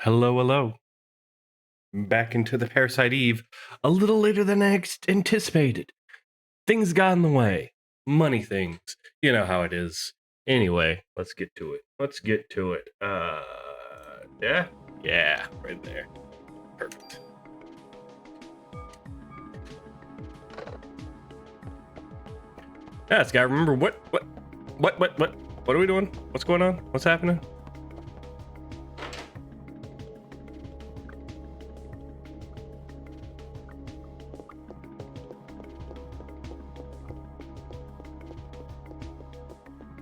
Hello, hello. Back into the Parasite Eve a little later than anticipated. Things got in the way. Money things. You know how it is. Anyway, let's get to it. Yeah? Yeah, right there. Perfect. Yeah, it's gotta remember what are we doing? What's going on? What's happening?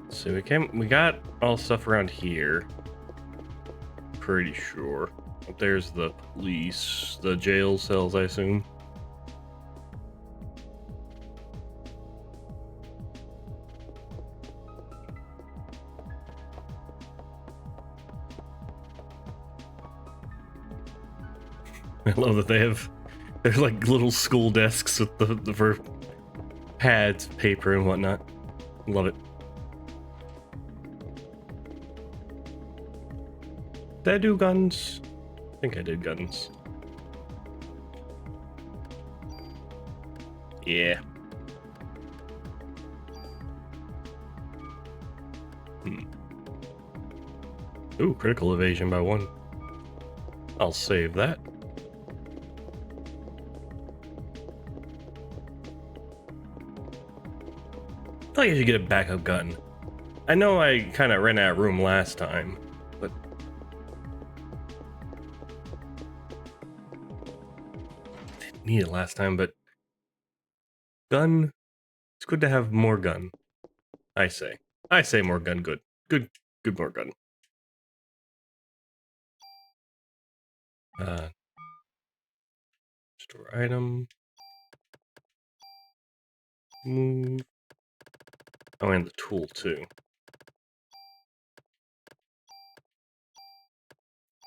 So we got all stuff around here. Pretty sure. There's the police, the jail cells, I assume. I love that there's like little school desks with the for pads, paper, and whatnot. Love it. Did I do guns? I think I did guns. Yeah. Ooh, critical evasion by 1. I'll save that. I feel like I should get a backup gun. I know I kind of ran out of room last time, but didn't need it last time. But gun, it's good to have more gun. I say more gun. Good, more gun. Store item. Move. Oh, and the tool too.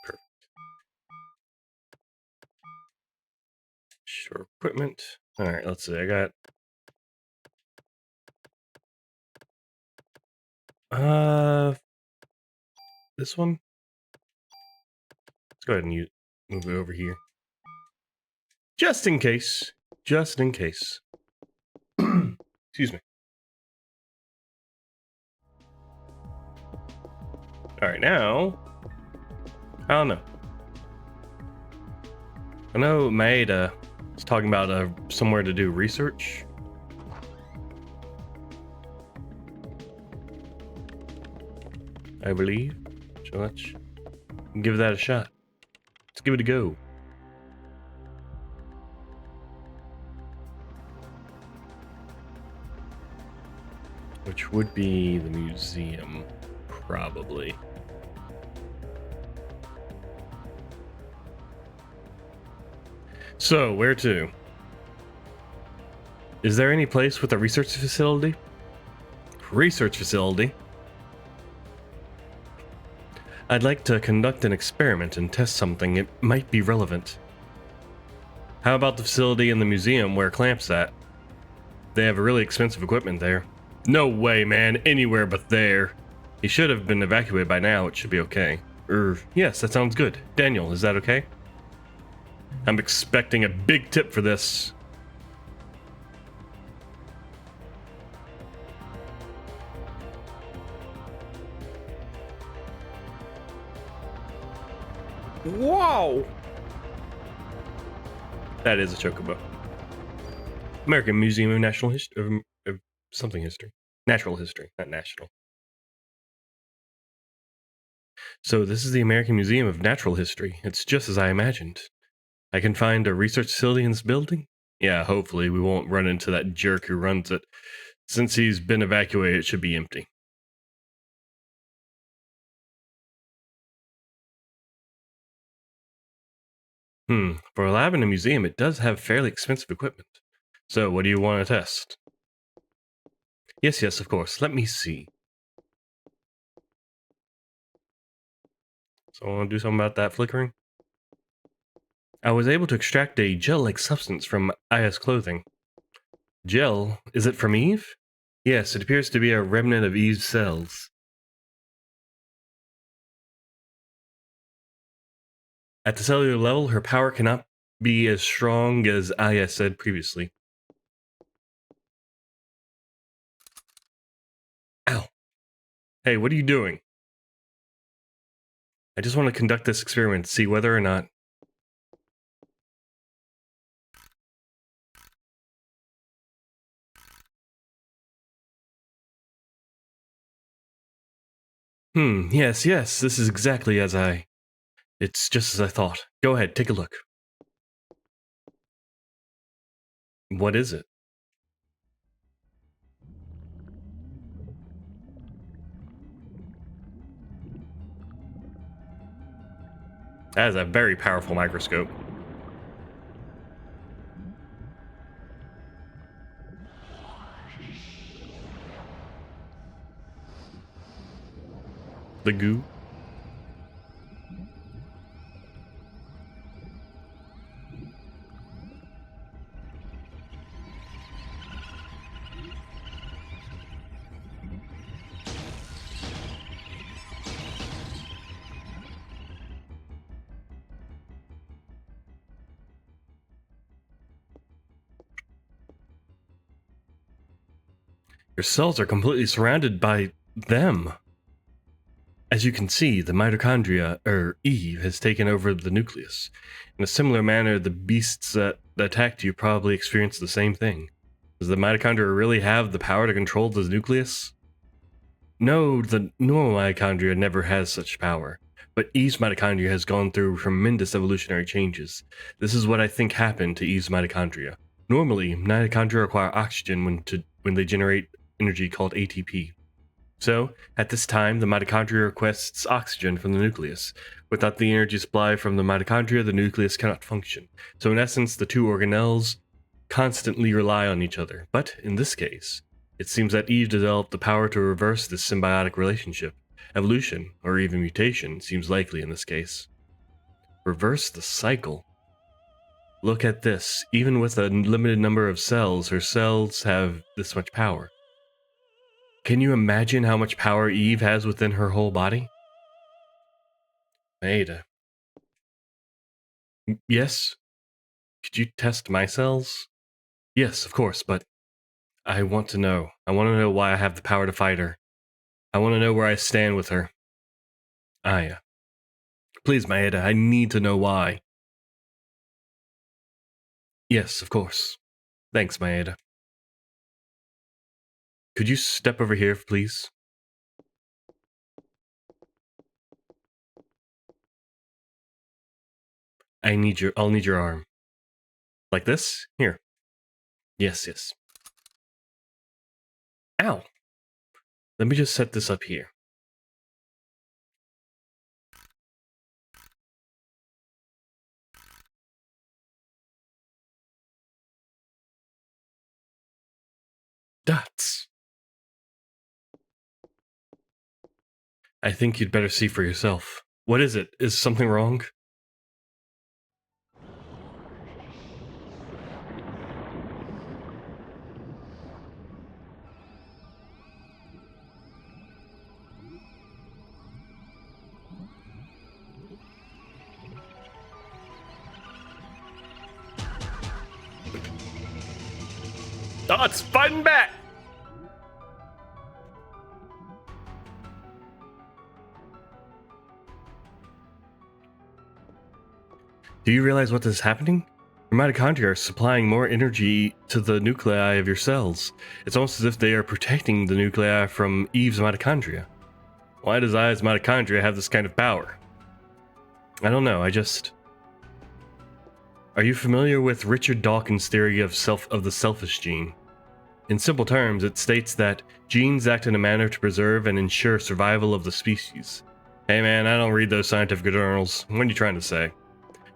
Perfect. Sure, equipment. All right, let's see. I got this one. Let's go ahead and move it over here, just in case. Just in case. Excuse me. All right, now I don't know. I know Maeda is talking about somewhere to do research. I believe. So let's give that a shot. Let's give it a go. Which would be the museum, probably. So, where to? Is there any place with a research facility? Research facility? I'd like to conduct an experiment and test something. It might be relevant. How about the facility in the museum where Clamp's at? They have really expensive equipment there. No way, man. Anywhere but there. He should have been evacuated by now. It should be okay. Yes, that sounds good. Daniel, is that okay? I'm expecting a big tip for this. Whoa! That is a chocobo. American Museum of National History, of something history. Natural history, not national. So this is the American Museum of Natural History. It's just as I imagined. I can find a research facility in this building? Yeah, hopefully we won't run into that jerk who runs it. Since he's been evacuated, it should be empty. For a lab in a museum, it does have fairly expensive equipment. So what do you want to test? Yes, of course. Let me see. So I want to do something about that flickering? I was able to extract a gel-like substance from Aya's clothing. Gel? Is it from Eve? Yes, it appears to be a remnant of Eve's cells. At the cellular level, her power cannot be as strong as Aya said previously. Ow. Hey, what are you doing? I just want to conduct this experiment to see whether or not... Yes, this is exactly as I... It's just as I thought. Go ahead, take a look. What is it? That is a very powerful microscope. The goo? Your cells are completely surrounded by them. As you can see, the mitochondria, Eve, has taken over the nucleus. In a similar manner, the beasts that attacked you probably experienced the same thing. Does the mitochondria really have the power to control the nucleus? No, the normal mitochondria never has such power, but Eve's mitochondria has gone through tremendous evolutionary changes. This is what I think happened to Eve's mitochondria. Normally, mitochondria require oxygen when they generate energy called ATP. So, at this time, the mitochondria requests oxygen from the nucleus. Without the energy supply from the mitochondria, the nucleus cannot function. So, in essence, the two organelles constantly rely on each other. But in this case, it seems that Eve developed the power to reverse this symbiotic relationship. Evolution, or even mutation, seems likely in this case. Reverse the cycle. Look at this. Even with a limited number of cells, her cells have this much power. Can you imagine how much power Eve has within her whole body? Ada. Yes? Could you test my cells? Yes, of course, but I want to know. I want to know why I have the power to fight her. I want to know where I stand with her. Aya. Please, Maeda, I need to know why. Yes, of course. Thanks, Maeda. Could you step over here, please? I'll need your arm. Like this? Here. Yes. Ow! Let me just set this up here. Dots. I think you'd better see for yourself. What is it? Is something wrong? Oh, it's fighting back! Do you realize what is happening? Your mitochondria are supplying more energy to the nuclei of your cells. It's almost as if they are protecting the nuclei from Eve's mitochondria. Why does Aya's mitochondria have this kind of power? I don't know, Are you familiar with Richard Dawkins' theory of the selfish gene? In simple terms, it states that genes act in a manner to preserve and ensure survival of the species. Hey man, I don't read those scientific journals. What are you trying to say?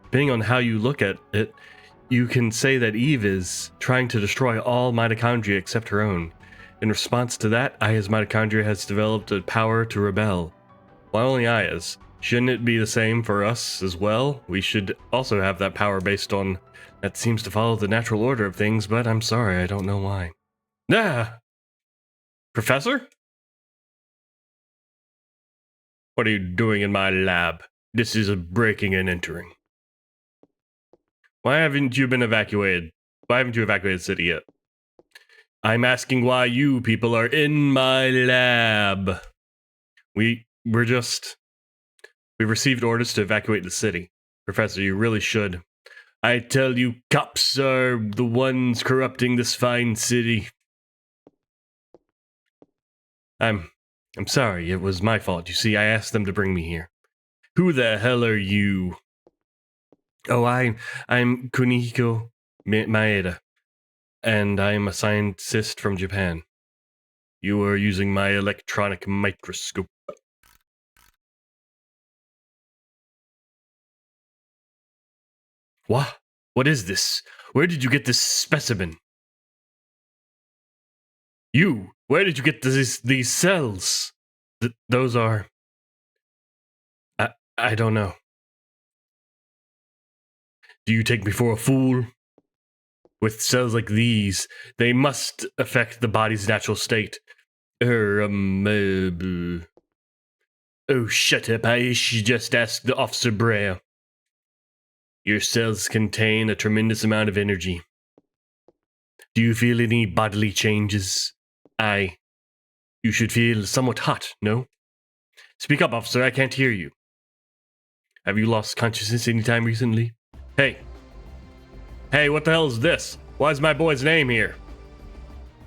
Depending on how you look at it, you can say that Eve is trying to destroy all mitochondria except her own. In response to that, Aya's mitochondria has developed a power to rebel. Why only Aya's? Shouldn't it be the same for us as well? We should also have that power based on... That seems to follow the natural order of things, but I'm sorry, I don't know why. Ah! Professor? What are you doing in my lab? This is a breaking and entering. Why haven't you been evacuated? Why haven't you evacuated the city yet? I'm asking why you people are in my lab. We received orders to evacuate the city. Professor, you really should. I tell you, cops are the ones corrupting this fine city. I'm sorry, it was my fault. You see, I asked them to bring me here. Who the hell are you? Oh, I'm Kunihiko Maeda, and I'm a scientist from Japan. You are using my electronic microscope. What? What is this? Where did you get this specimen? You? Where did you get these cells? Those are... I don't know. Do you take me for a fool? With cells like these, they must affect the body's natural state. Oh, shut up. I should just ask the Officer Brea. Your cells contain a tremendous amount of energy. Do you feel any bodily changes? You should feel somewhat hot, no? Speak up, officer, I can't hear you. Have you lost consciousness anytime recently? Hey, what the hell is this? Why is my boy's name here?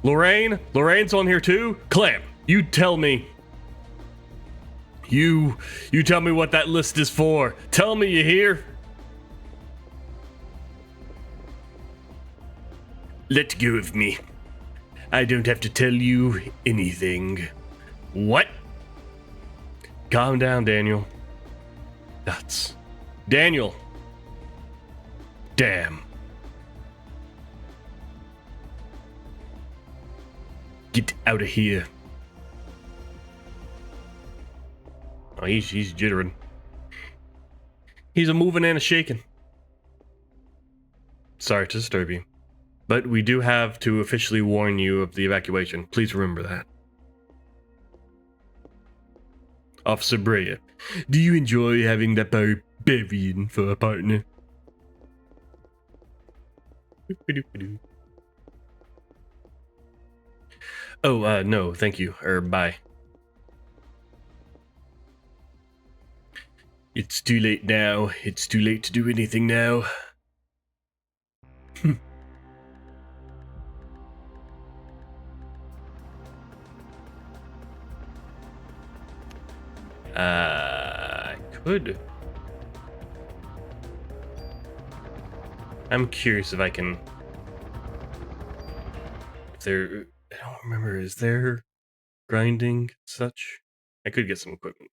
Lorraine? Lorraine's on here too? Clem, you tell me. You tell me what that list is for. Tell me, you hear? Let go of me. I don't have to tell you anything. What? Calm down, Daniel. Nuts. Daniel. Damn. Get out of here. Oh, he's jittering. He's a moving and a shaking. Sorry to disturb you, but we do have to officially warn you of the evacuation. Please remember that. Officer Brea, do you enjoy having that barbarian for a partner? Oh, no, thank you. Bye. It's too late now. It's too late to do anything now. I could. I'm curious if I can... I don't remember, is there grinding such? I could get some equipment.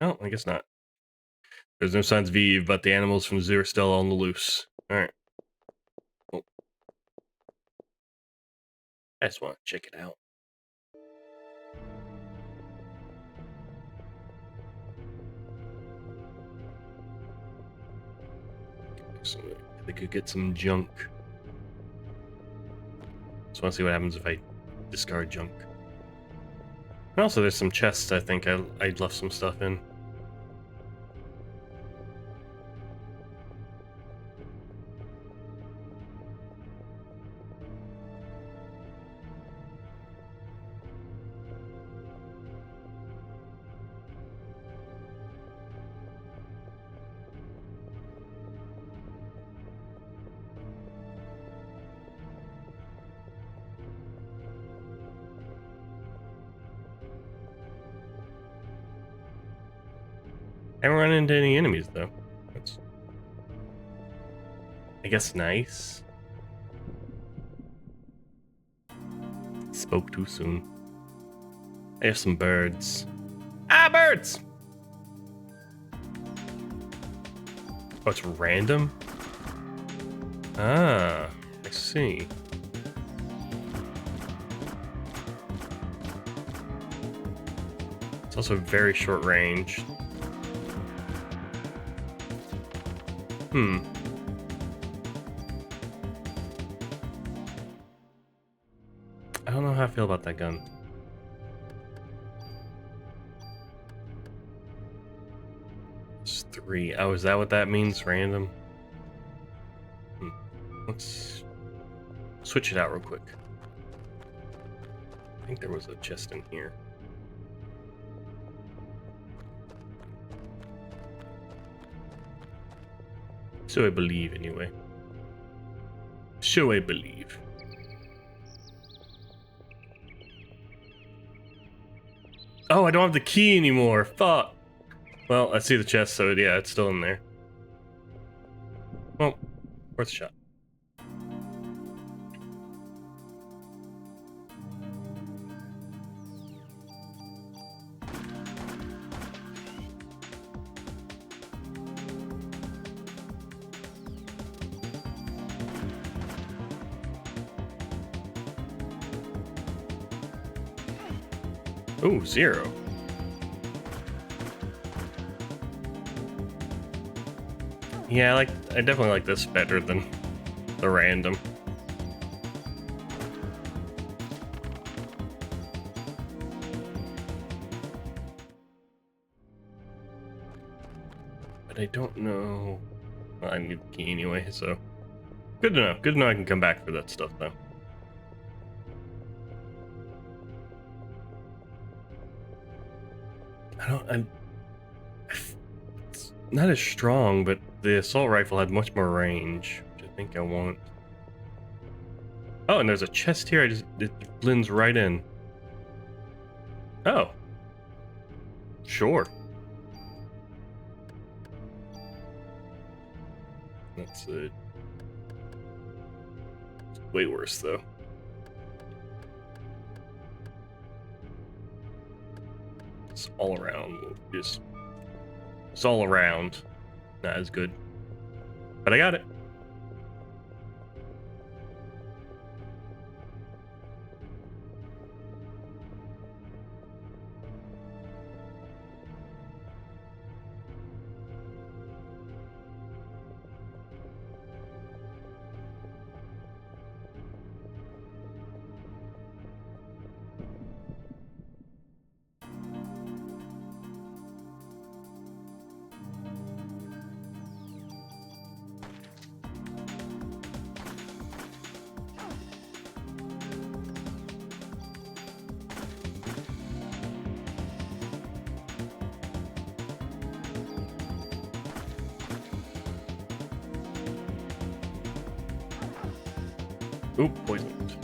Oh, I guess not. There's no signs of Eve, but the animals from the zoo are still on the loose. Alright. Oh. I just want to check it out. So they could get some junk. Just want to see what happens if I discard junk. And also, there's some chests I think I'd left some stuff in. I haven't run into any enemies though. That's, I guess, nice. Spoke too soon. I have some birds. Ah, birds! Oh, it's random? Ah, I see. It's also very short range. I don't know how I feel about that gun. It's 3. Oh, is that what that means? Random? Let's switch it out real quick. I think there was a chest in here. So I believe, anyway. So I believe. Oh, I don't have the key anymore. Fuck. Well, I see the chest, so yeah, it's still in there. Well, worth a shot. Ooh, 0. Yeah, I definitely like this better than the random. But I don't know. Well, I need the key anyway, so good to know. Good to know I can come back for that stuff though. It's not as strong, but the assault rifle had much more range, which I think I want. Oh, and there's a chest here. It blends right in. Oh, sure. That's it. It's way worse though. It's all around. It's all around. Not as good. But I got it. Oop, poisoned.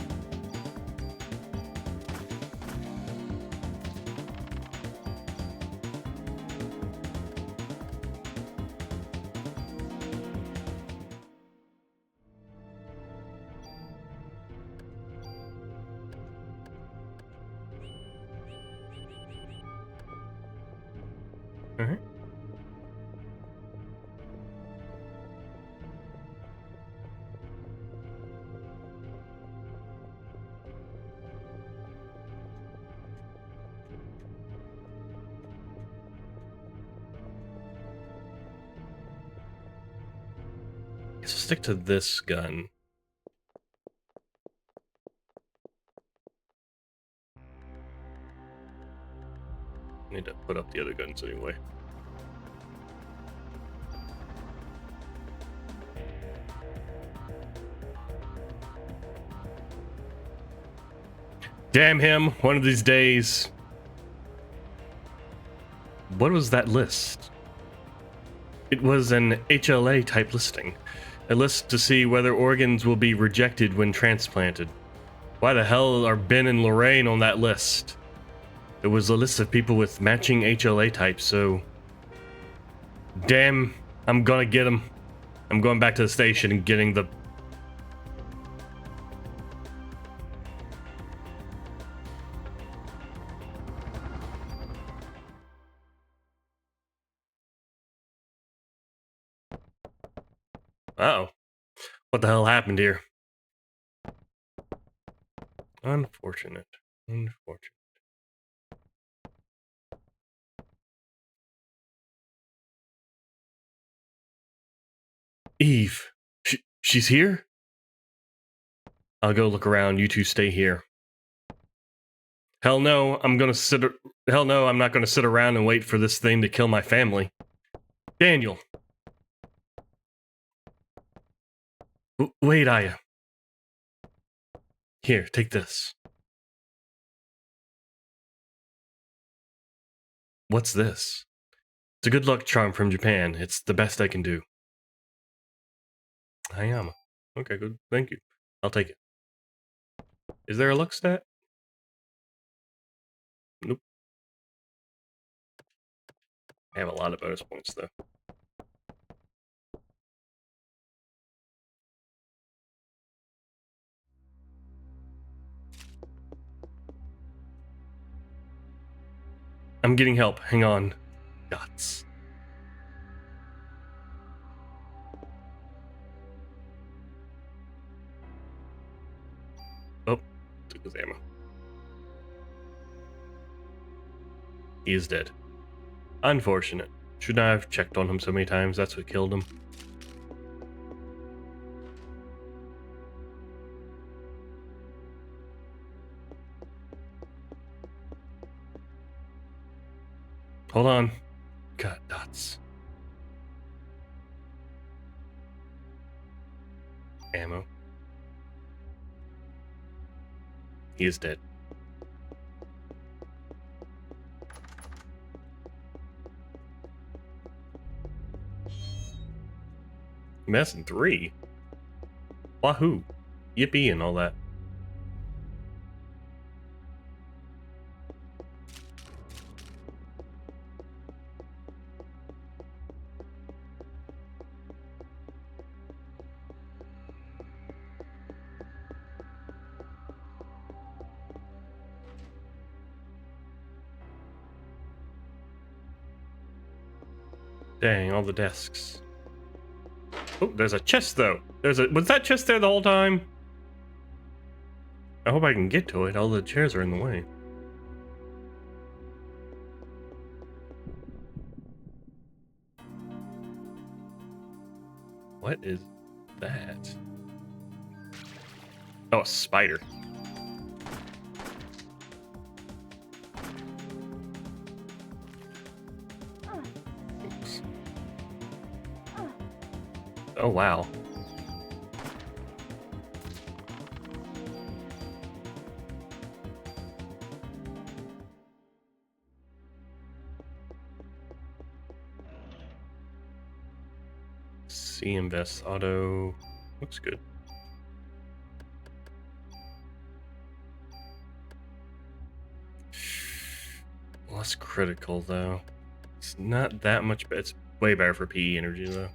Alright. Guess I'll stick to this gun. Need to put up the other guns anyway. Damn him, one of these days. What was that list? It was an HLA type listing. A list to see whether organs will be rejected when transplanted. Why the hell are Ben and Lorraine on that list? It was a list of people with matching HLA types, so... Damn, I'm gonna get them. I'm going back to the station and getting the... Uh-oh. What the hell happened here? Unfortunate. Unfortunate. Eve. She's here? I'll go look around. You two stay here. Hell no, Hell no, I'm not gonna sit around and wait for this thing to kill my family. Daniel. Wait, Aya. Here, take this. What's this? It's a good luck charm from Japan. It's the best I can do. Hayama. Okay, good. Thank you. I'll take it. Is there a luck stat? Nope. I have a lot of bonus points, though. I'm getting help. Hang on. Guts. Oh, took his ammo. He is dead. Unfortunate. Should not have checked on him so many times. That's what killed him. Hold on. God, dots. Ammo. He is dead. Mess in 3. Wahoo. Yippee and all that. Dang, all the desks. Oh, there's a chest though. Was that chest there the whole time? I hope I can get to it. All the chairs are in the way. What is that? Oh, a spider. Oops. Oh, wow. C invest auto. Looks good. Less critical though. It's not that much, but it's way better for PE energy though.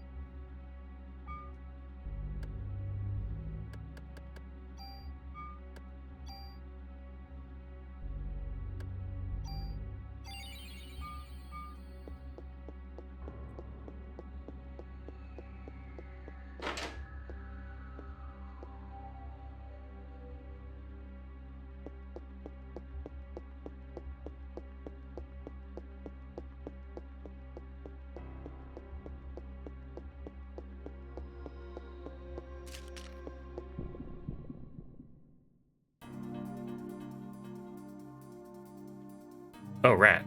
Oh, rat.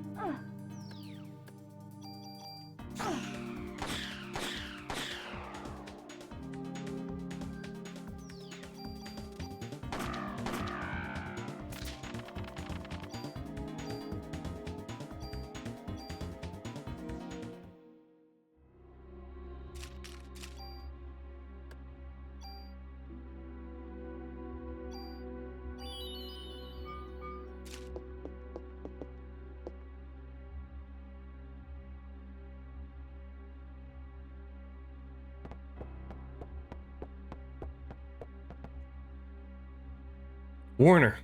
Warner.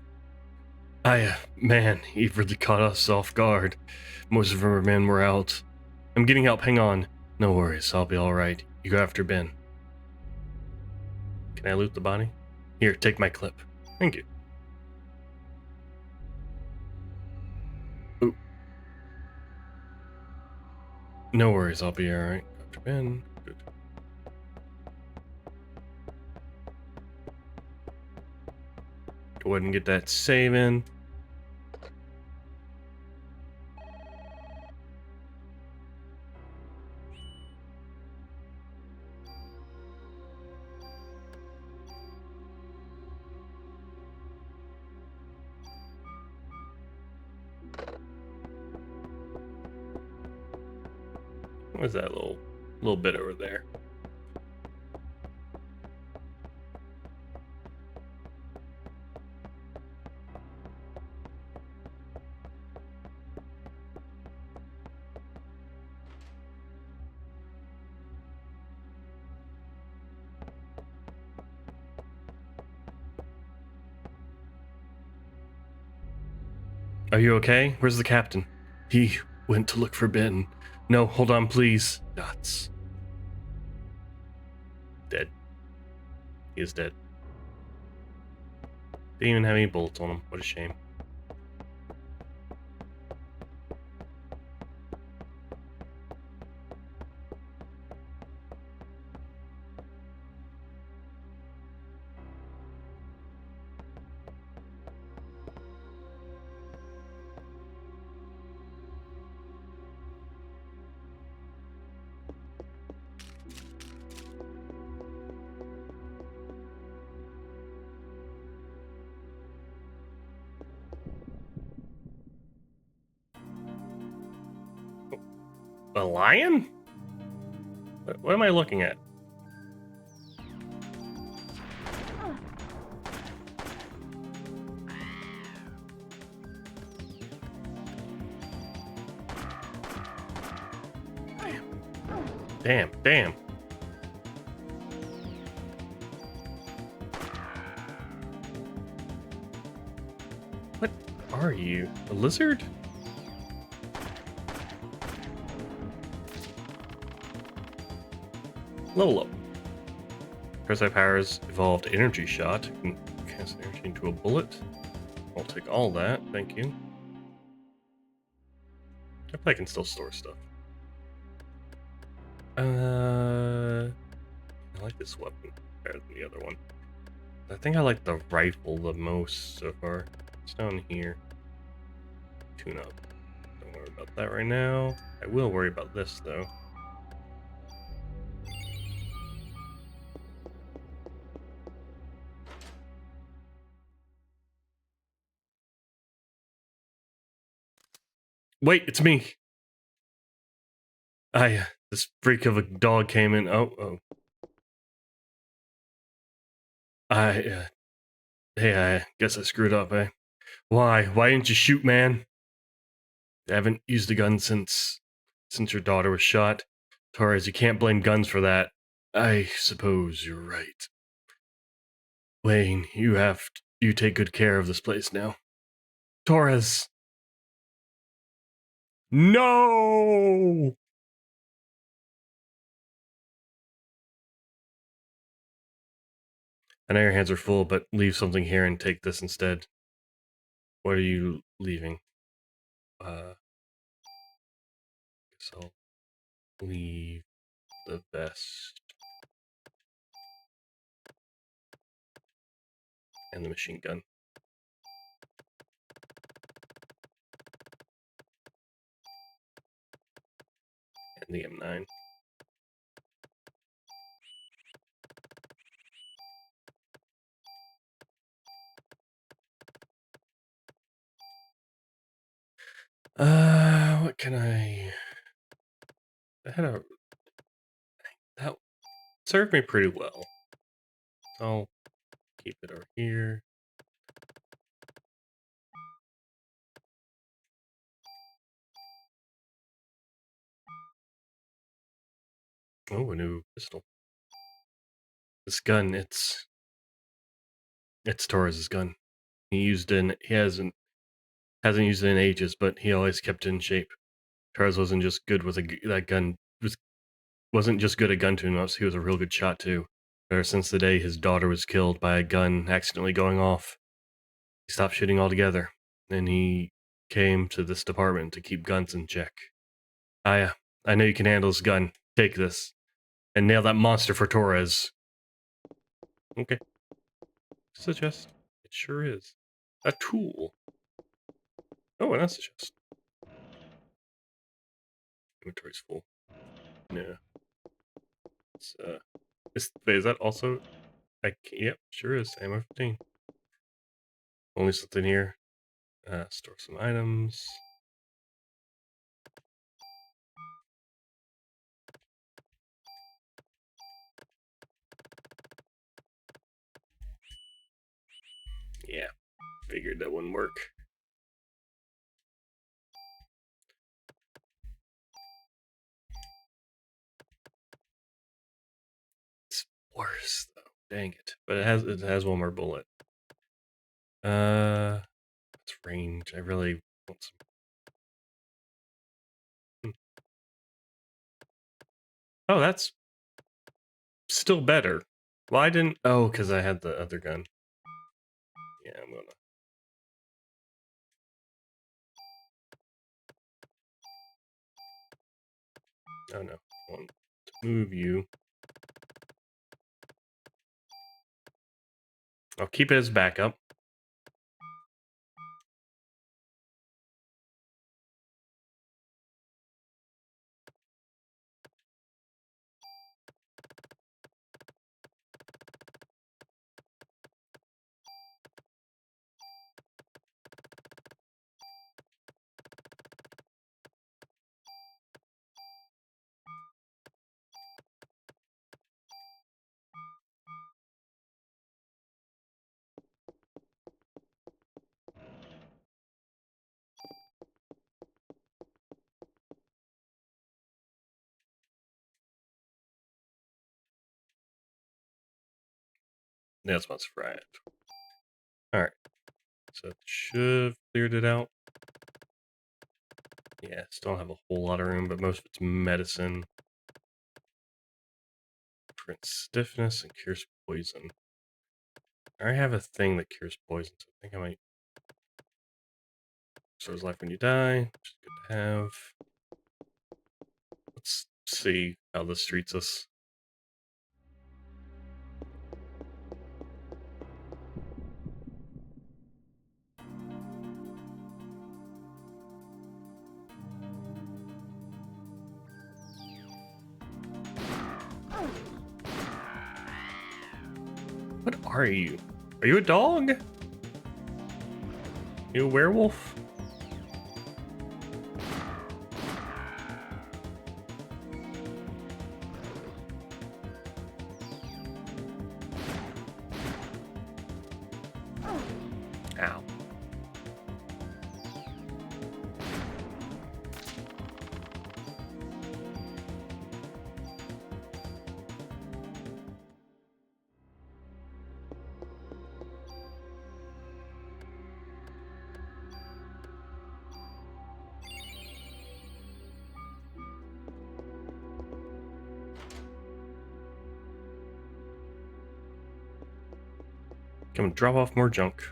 Man, he really caught us off guard. Most of our men were out. I'm getting help, hang on. No worries, I'll be alright. You go after Ben. Can I loot the body? Here, take my clip. Thank you. Ooh. No worries, I'll be alright. After Ben. Good. Go ahead and get that save in. What is that little bit over there? Are you okay? Where's the captain? He went to look for Ben. No, hold on, please. Dots. Dead. He is dead. Didn't even have any bullets on him. What a shame. A lion? What am I looking at? Damn. What are you? A lizard? Level up. Parasite powers evolved energy shot. You can cast energy into a bullet. I'll take all that, thank you. I probably can still store stuff. I like this weapon better than the other one. I think I like the rifle the most so far. It's down here. Tune up. Don't worry about that right now. I will worry about this though. Wait, it's me. This freak of a dog came in. Oh. Hey, I guess I screwed up, eh? Why? Why didn't you shoot, man? I haven't used a gun since your daughter was shot. Torres, you can't blame guns for that. I suppose you're right. Wayne, you take good care of this place now. Torres! No! I know your hands are full, but leave something here and take this instead. What are you leaving? Guess I'll leave the vest and the machine gun. And the M9. What can I had a that served me pretty well. I'll keep it over here. Oh, a new pistol. This gun, it's Torres's gun. He hasn't used it in ages, but he always kept it in shape. Torres wasn't just good with that gun. Wasn't just good at gun tune-ups. He was a real good shot too. Ever since the day his daughter was killed by a gun accidentally going off, he stopped shooting altogether. And he came to this department to keep guns in check. I know you can handle this gun. Take this and nail that monster for Torres. Okay. It's a chest. It sure is. A tool. Oh, and that's a chest. Inventory's full. Yeah. Wait, is that also... Yep, sure is. Ammo 15. Only something here. Store some items. Figured that wouldn't work. It's worse though. Dang it! But it has one more bullet. It's range. I really want some. Oh, that's still better. Why didn't? Oh, because I had the other gun. Yeah, I'm gonna. Oh no, I want to move you. I'll keep it as backup. That's what's right. All right, so it should have cleared it out. Yeah, still don't have a whole lot of room, but most of it's medicine. Prevents stiffness and cures poison. I already have a thing that cures poison, so I think I might. Restores life when you die, which is good to have. Let's see how this treats us. What are you? Are you a dog? You a werewolf? Ow. Come and drop off more junk.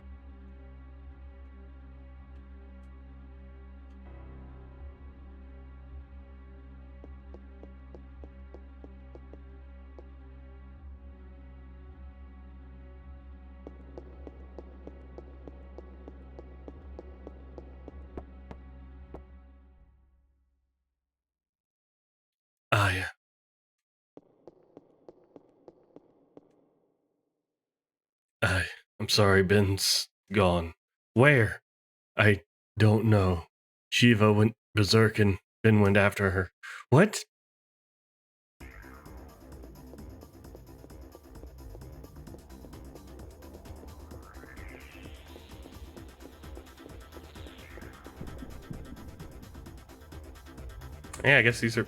Ah, yeah. I'm sorry, Ben's gone. Where? I don't know. Shiva went berserk and Ben went after her. What? Yeah, I guess these are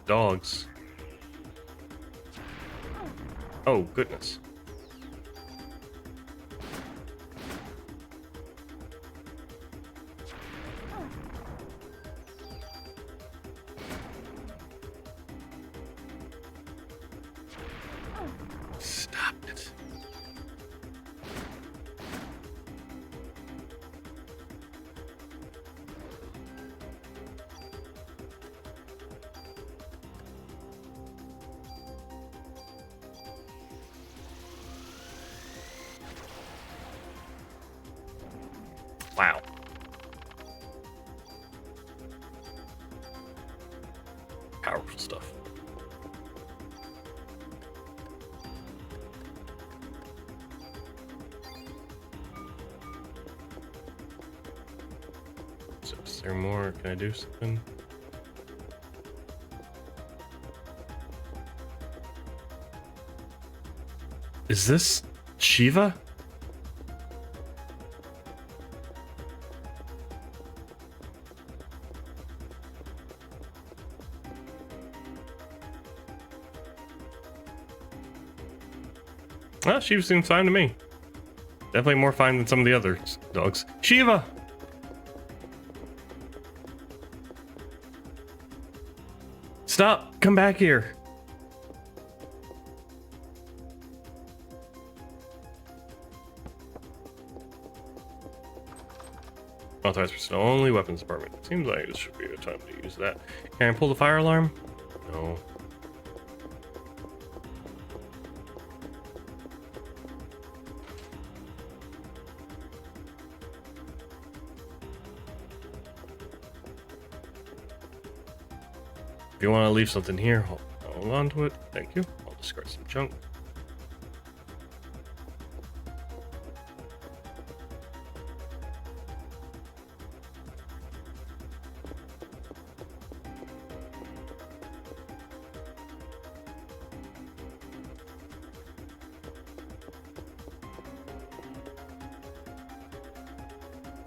dogs. Oh, goodness. Stop it. Wow. Powerful stuff. So is there more? Can I do something? Is this Shiva? Well, Shiva seems fine to me. Definitely more fine than some of the other dogs. Shiva! Stop! Come back here! Authorized personnel only, weapons department. Seems like this should be a time to use that. Can I pull the fire alarm? No. If you want to leave something here, hold on to it. Thank you. I'll discard some junk.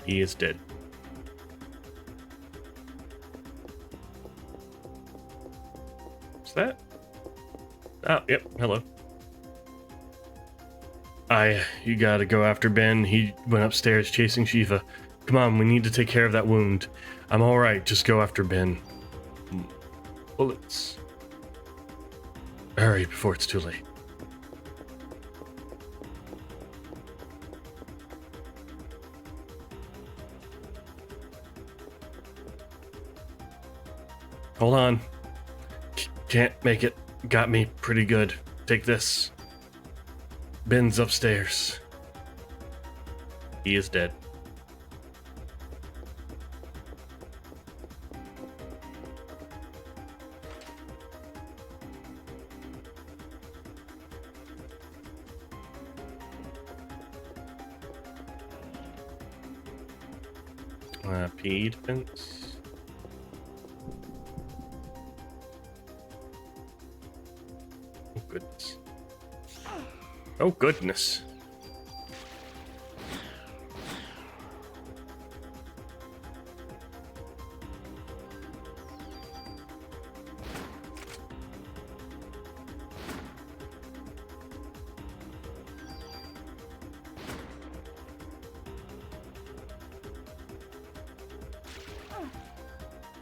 He is dead. What's that? Oh, yep. Hello. You gotta go after Ben. He went upstairs chasing Shiva. Come on, we need to take care of that wound. I'm alright, just go after Ben. Bullets. Hurry before it's too late. Hold on. Can't make it. Got me pretty good. Take this. Ben's upstairs. He is dead. P defense. Oh goodness. Oh goodness.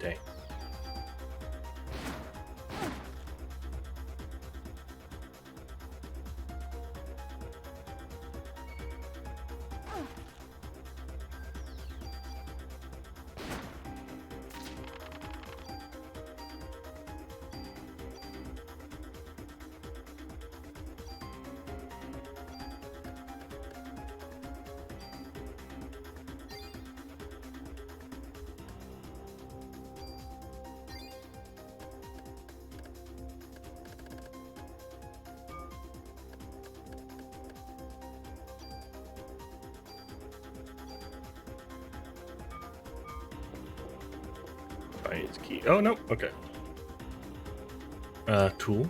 Dang. Finds key. Oh no. Okay. Tool.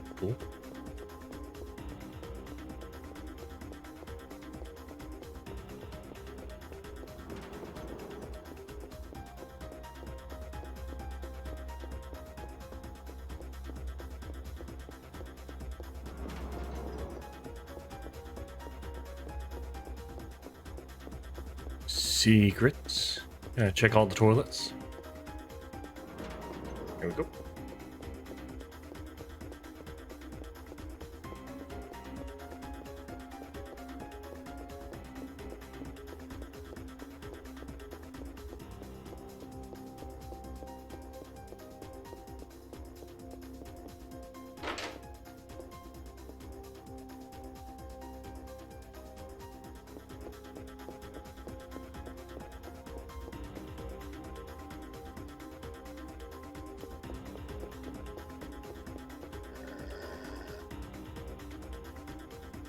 Secrets. Check all the toilets. Here we go.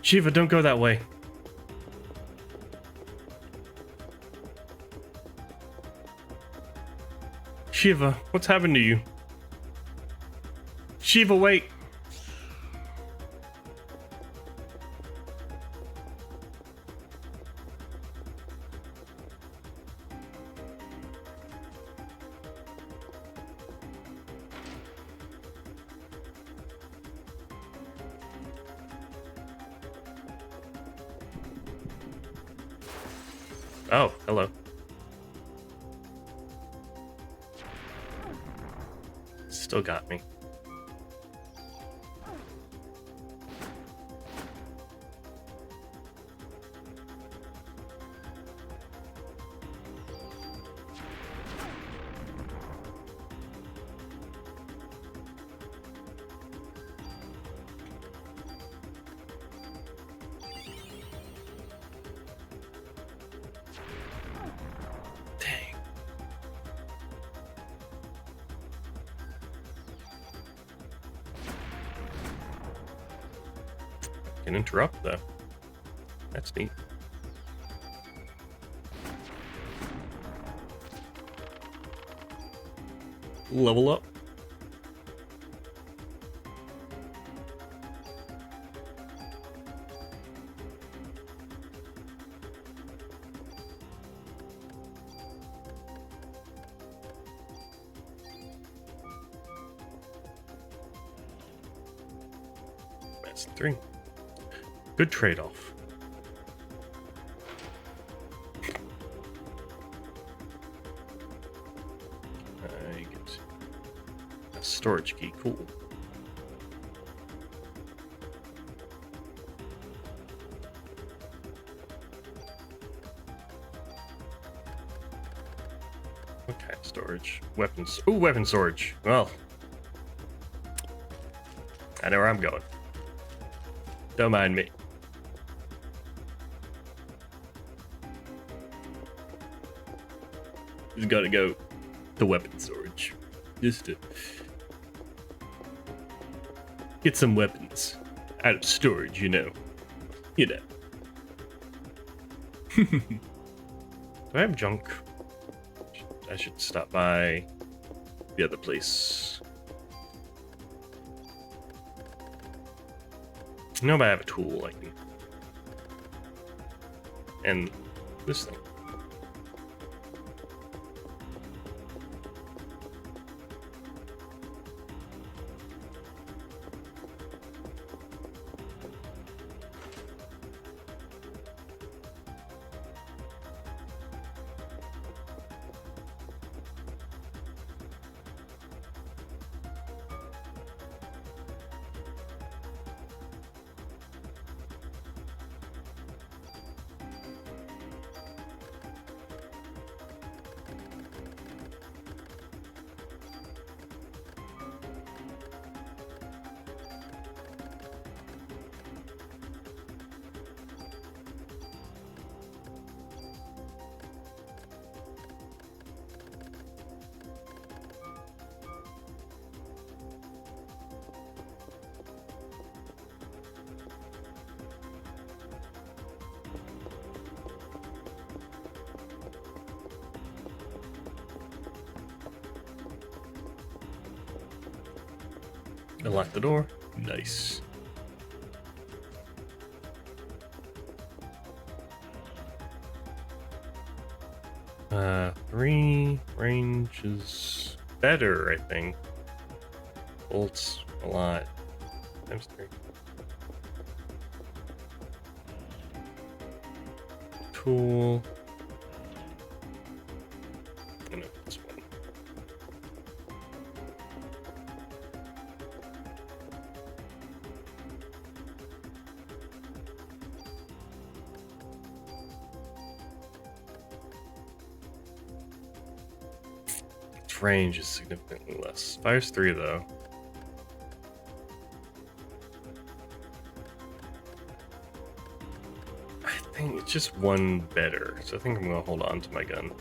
Shiva, don't go that way. Shiva, what's happened to you? Shiva, wait. Oh, hello. Still got me. Dang. Can interrupt though. That's neat. Level up. That's 3. Good trade-off. I get a storage key. Cool. What kind of storage? Weapons. Ooh, weapon storage. Well, I know where I'm going. Don't mind me. Just gotta go to weapon storage. Just to get some weapons out of storage, you know. You know. Do I have junk? I should stop by the other place. No, but I have a tool I can. And this thing. Unlock the door. Nice. Three range is better, I think. Bolts a lot. Times 3. Tool. And this one. Its range is significantly less. Fires 3 though. I think it's just one better, so I think I'm gonna hold on to my gun.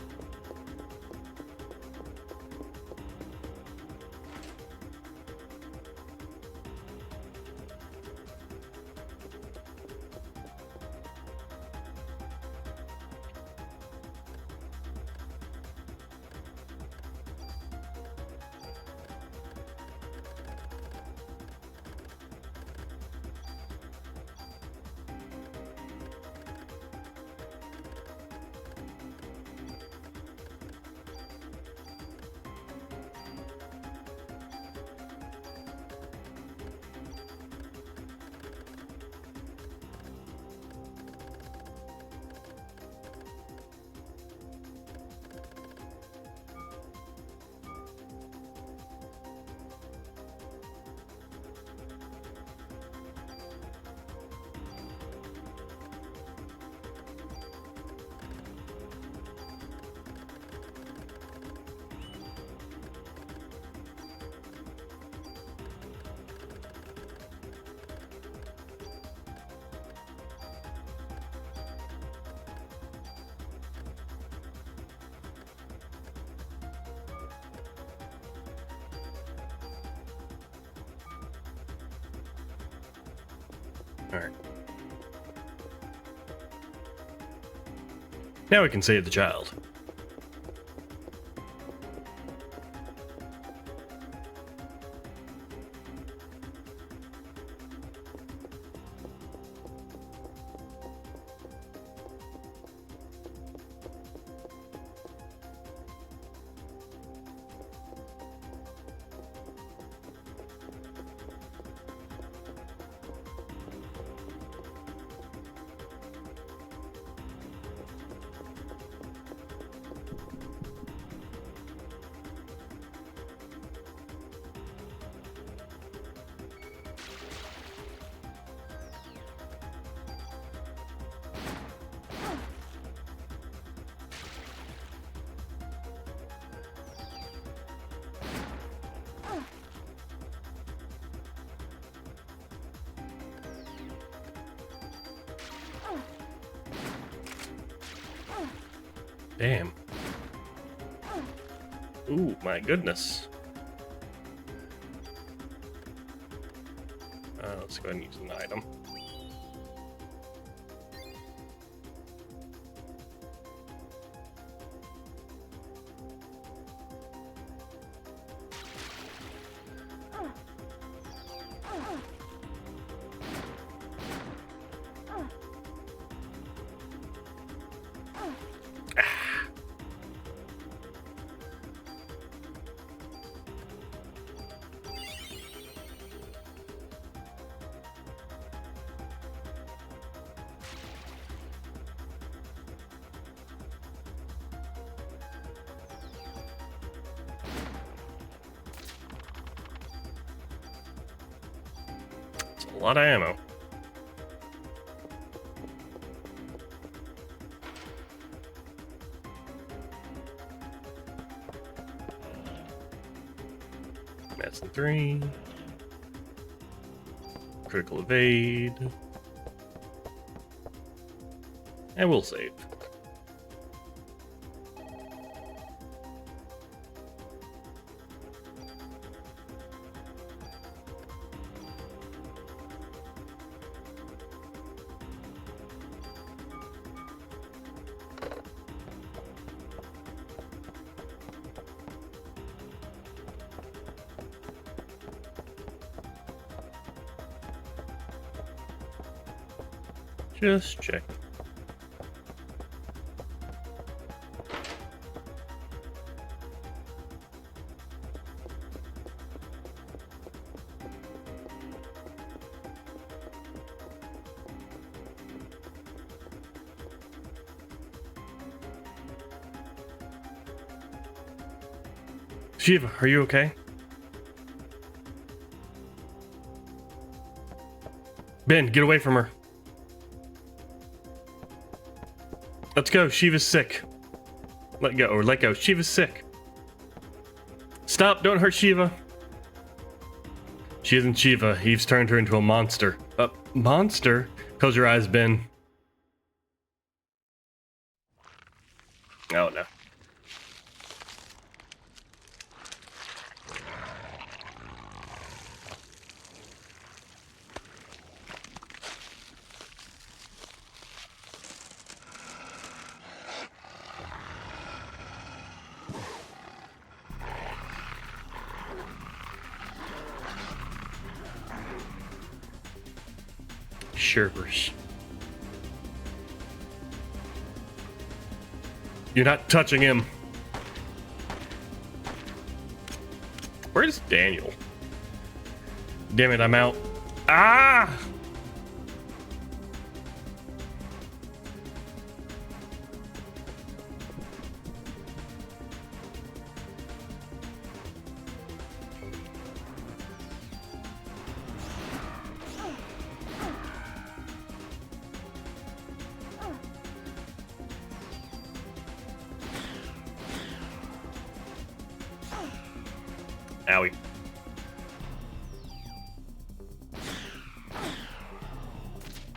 Alright. Now we can save the child. Damn. Ooh, my goodness. Let's go ahead and use an item. A lot of ammo. Medicine 3. Critical evade. And we'll save. Just check. Shiva, are you okay? Ben, get away from her. Let's go. Shiva's sick. Let go, or let go. Shiva's sick. Stop. Don't hurt Shiva. She isn't Shiva. Eve's turned her into a monster. A monster? Close your eyes, Ben. Oh, no. Shivers. You're not touching him. Where's Daniel? Damn it, I'm out. Ah! Owie.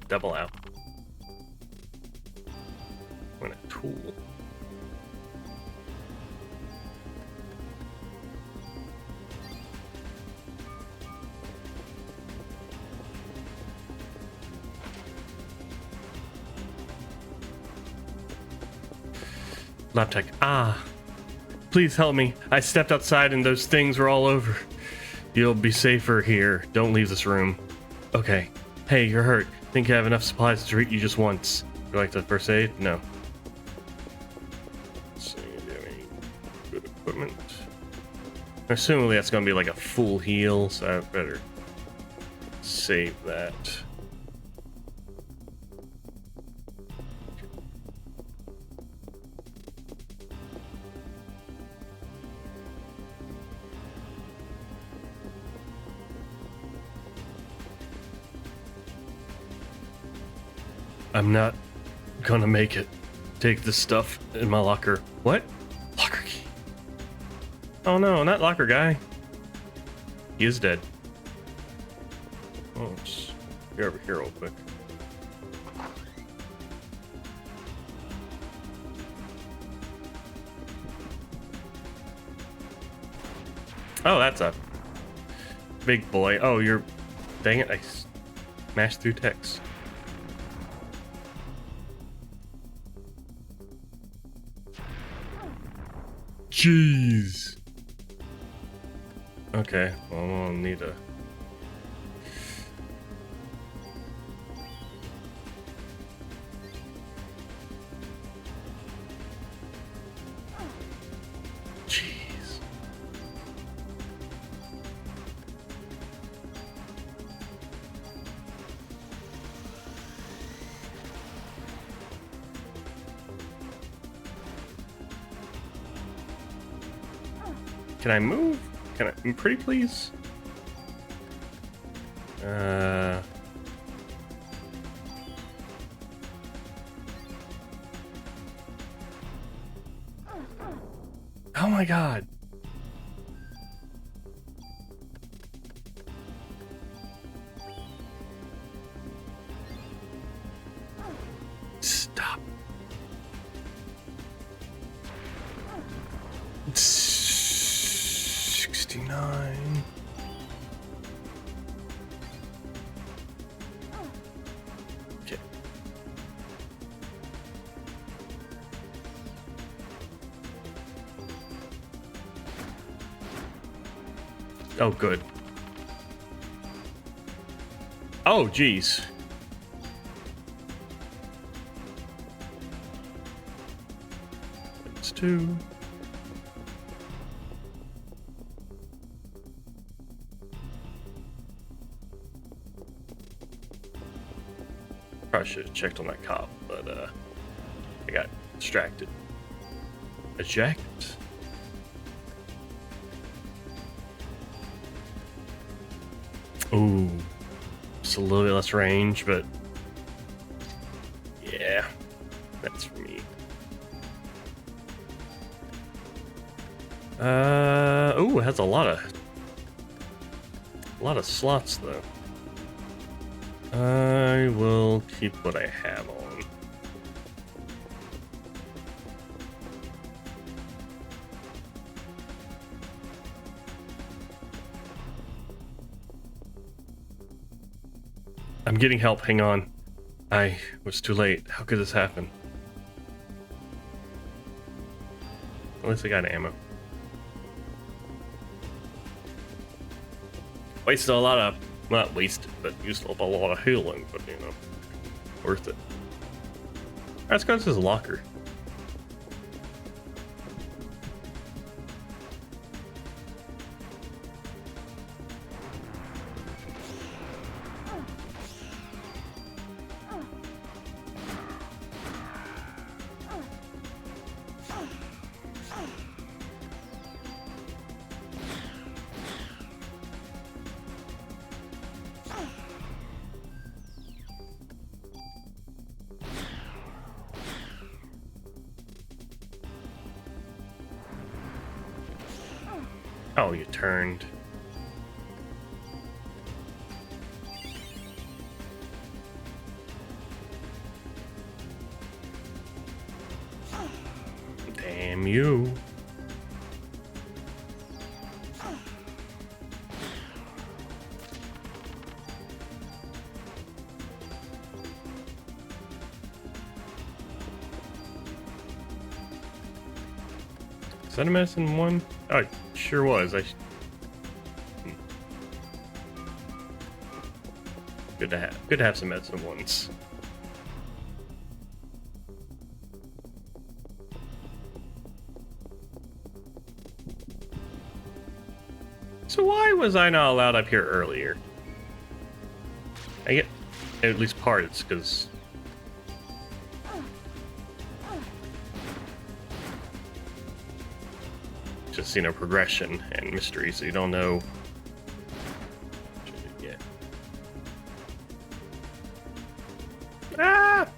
Double out. What a tool. Lab tech. Ah. Please help me. I stepped outside and those things were all over. You'll be safer here. Don't leave this room. Okay. Hey, you're hurt. Think you have enough supplies to treat you just once. Would you like the first aid? No. Let's see, do you have any good equipment? Assumably that's going to be like a full heal, so I better save that. I'm not gonna make it. Take this stuff in my locker. What? Locker key. Oh no, not locker guy. He is dead. Oh, let's get over here real quick. Oh, that's a big boy. Oh, you're... Dang it, I smashed through text. Jeez. Okay, well, we'll need a... Jeez. Can I move? Can I? Pretty please? Oh my god. Stop. 69. Okay. Oh, good. Oh, geez. It's 2. Probably should have checked on that cop, but I got distracted. Eject. Ooh, just a little bit less range, but yeah, that's for me. Ooh, it has a lot of slots though. I will keep what I have on. I'm getting help, hang on. I was too late. How could this happen? At least I got ammo. Wasted a lot of, not wasted, but used up a lot of healing, but you know, worth it. Alright, let's go to his locker. Oh, you turned. Damn you. Is that a medicine one? Oh, it sure was. Good to have. Good to have some medicine ones. So why was I not allowed up here earlier? I get at least parts, because just, you know, progression and mystery, so you don't know. Yeah. Ah!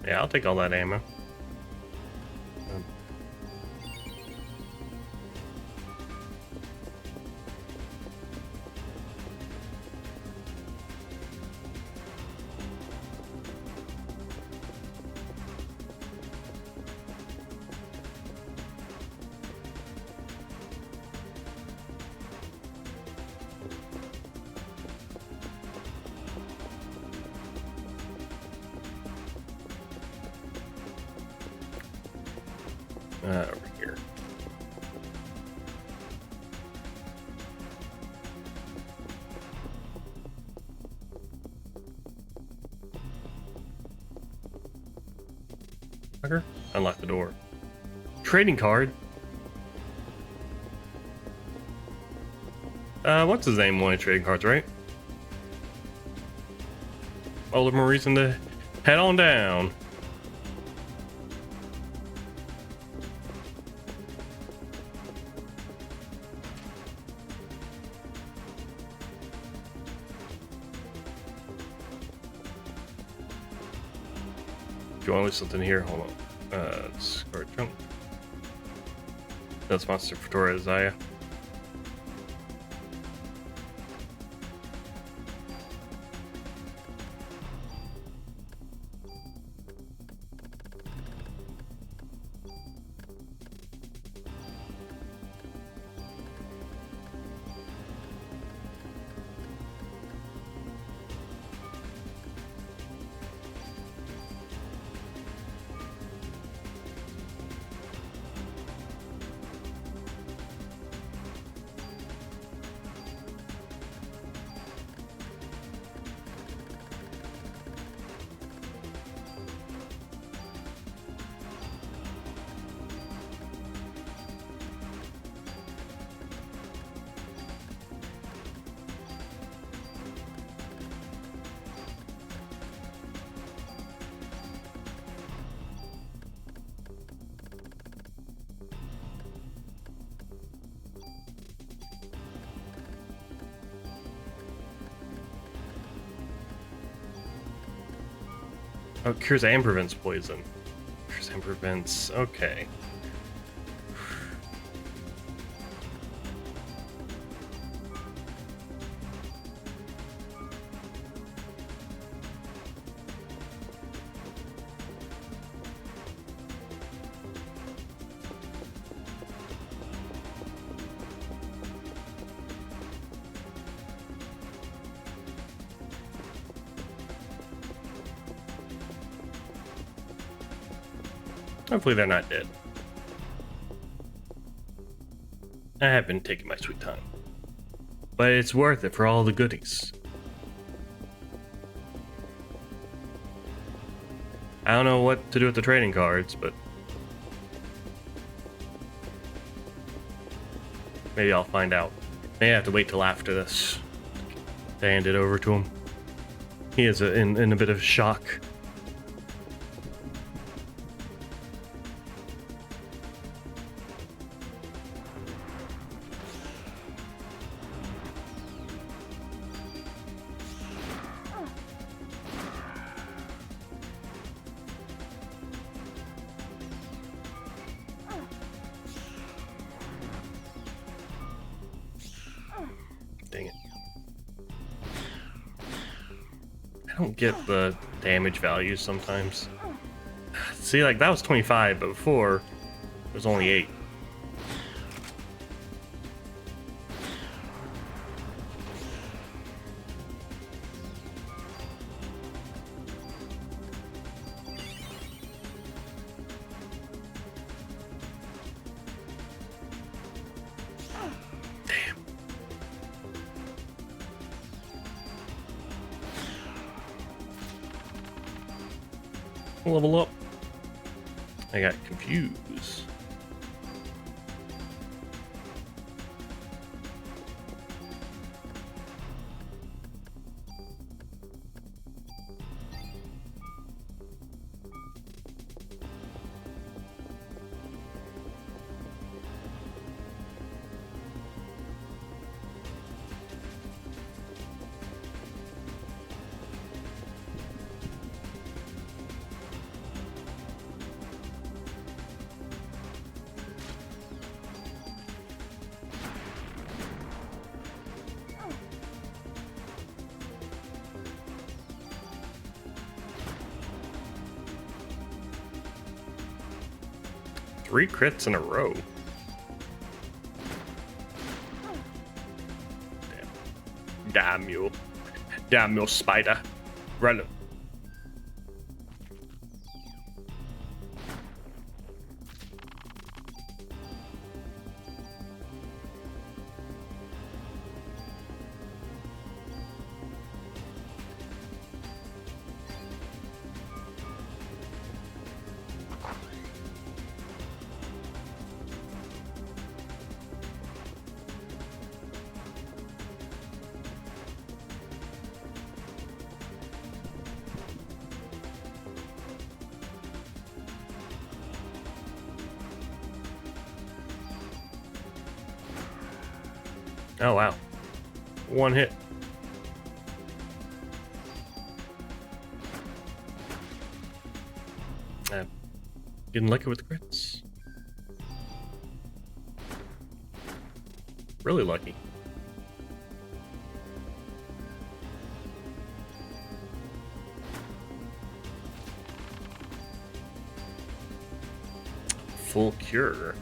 Yeah, I'll take all that ammo. Over here. Fucker. Unlock the door. Trading card. What's his name? Wanted trading cards, right? All the more reason to head on down. Do you want to leave something here? Hold on. Scar jump. That's Monster Futura Isaiah. Oh, cures and prevents poison. Cures and prevents. Okay. Hopefully they're not dead. I have been taking my sweet time. But it's worth it for all the goodies. I don't know what to do with the trading cards, but maybe I'll find out. Maybe I have to wait till after this to hand it over to him. He is in a bit of shock. Dang it. don't get the damage values sometimes. See, like that was 25, but before it was only 8. Level up. I got confused. Three crits in a row. Damn you. Damn you, spider. Run. Oh wow. One hit. Getting lucky with the crits. Really lucky. Full cure.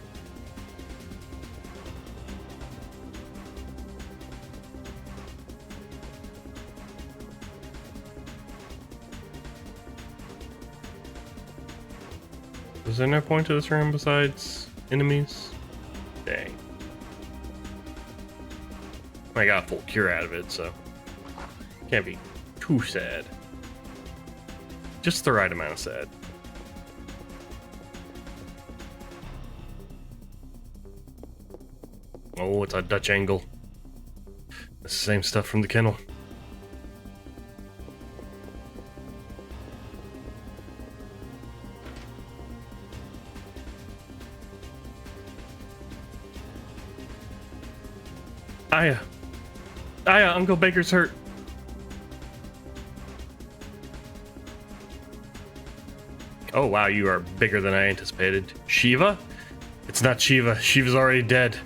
Is there no point to this room besides enemies? Dang. I got a full cure out of it, so can't be too sad. Just the right amount of sad. Oh, it's a Dutch angle. It's the same stuff from the kennel. Aya! Aya, Uncle Baker's hurt. Oh wow, you are bigger than I anticipated. Shiva? It's not Shiva. Shiva's already dead.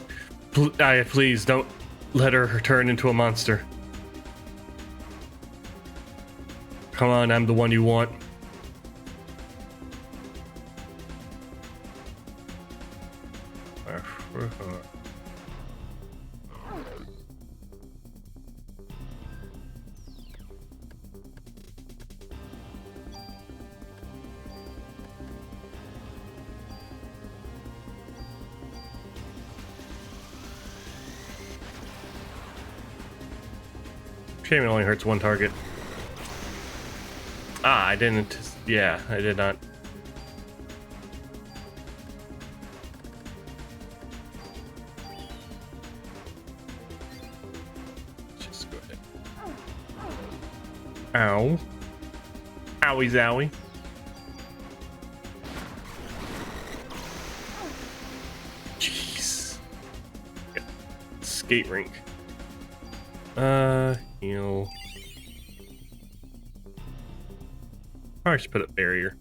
Aya, please don't let her turn into a monster. Come on, I'm the one you want. Shame it only hurts one target. Ah, I didn't. Yeah, I did not. Just go ahead. Ow. Owie zowie. Jeez. Yeah. Skate rink. Heal. Probably should put a barrier.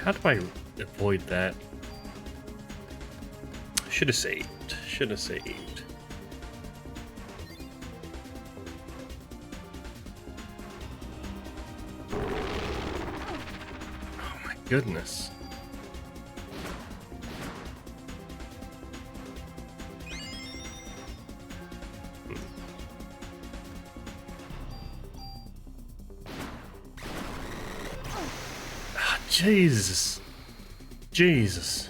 How do I avoid that? Should have saved. Should have saved. Oh my goodness. Ah, Jesus. Jesus.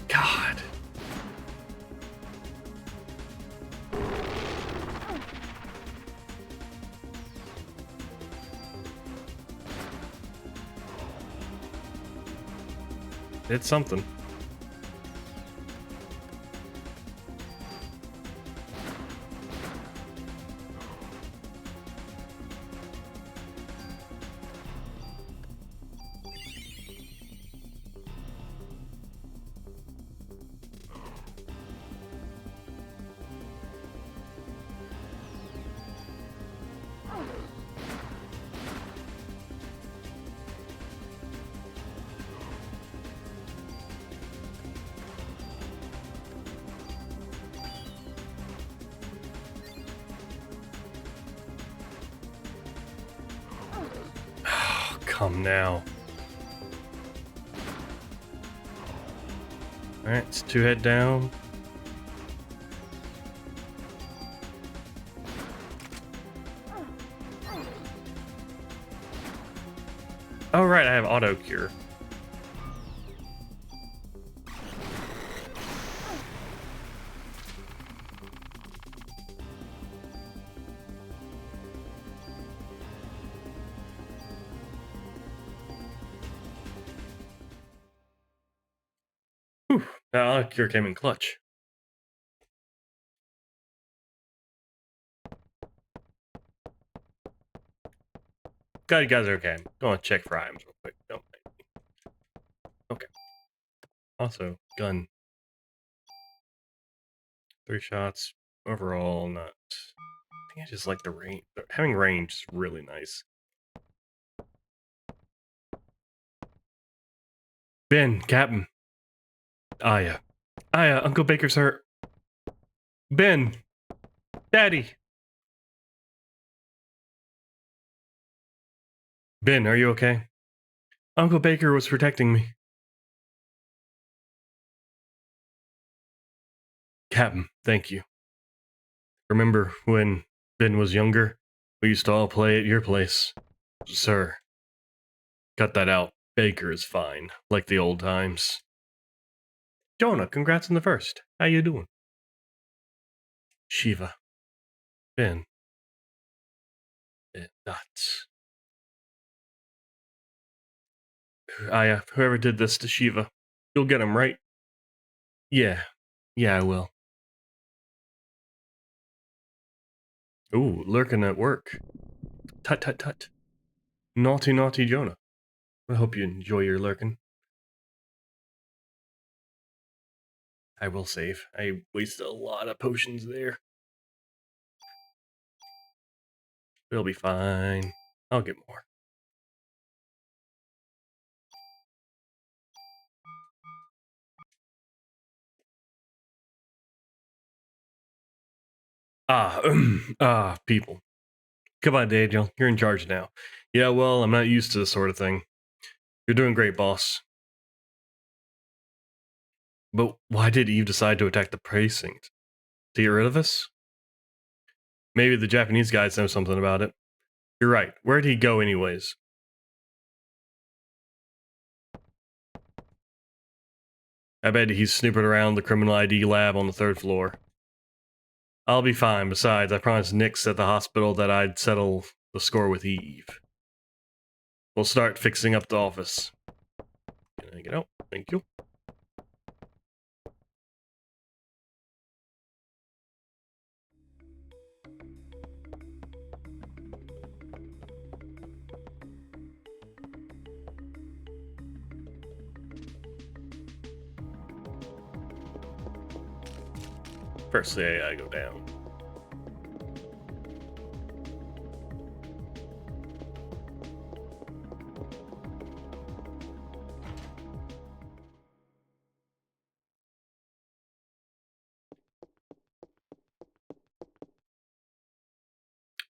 God. It's something. Oh, come now. Alright, it's 2 head down. Oh, right, I have auto cure. Whew, that auto cure came in clutch. God, you guys are okay. Go and check for items real quick. Don't mind me. Okay. Also, gun. 3 shots. Overall, not. I think I just like the range. Having range is really nice. Ben, Captain. Aya. Aya, Uncle Baker's hurt. Ben. Daddy. Ben, are you okay? Uncle Baker was protecting me. Captain, thank you. Remember when Ben was younger? We used to all play at your place. Sir, cut that out. Baker is fine, like the old times. Jonah, congrats on the first. How you doing? Shiva. Ben. Nuts. Aya, whoever did this to Shiva, you'll get him, right? Yeah. Yeah, I will. Ooh, lurking at work. Tut tut tut. Naughty, naughty Jonah. I hope you enjoy your lurking. I will save. I wasted a lot of potions there. It'll be fine. I'll get more. People. Come on, Daniel. You're in charge now. Yeah, well, I'm not used to this sort of thing. You're doing great, boss. But why did Eve decide to attack the precinct? To get rid of us? Maybe the Japanese guys know something about it. You're right. Where'd he go, anyways? I bet he's snooping around the criminal ID lab on the 3rd floor. I'll be fine. Besides, I promised Nix at the hospital that I'd settle the score with Eve. We'll start fixing up the office. Can I get out? Thank you. Firstly, I gotta go down.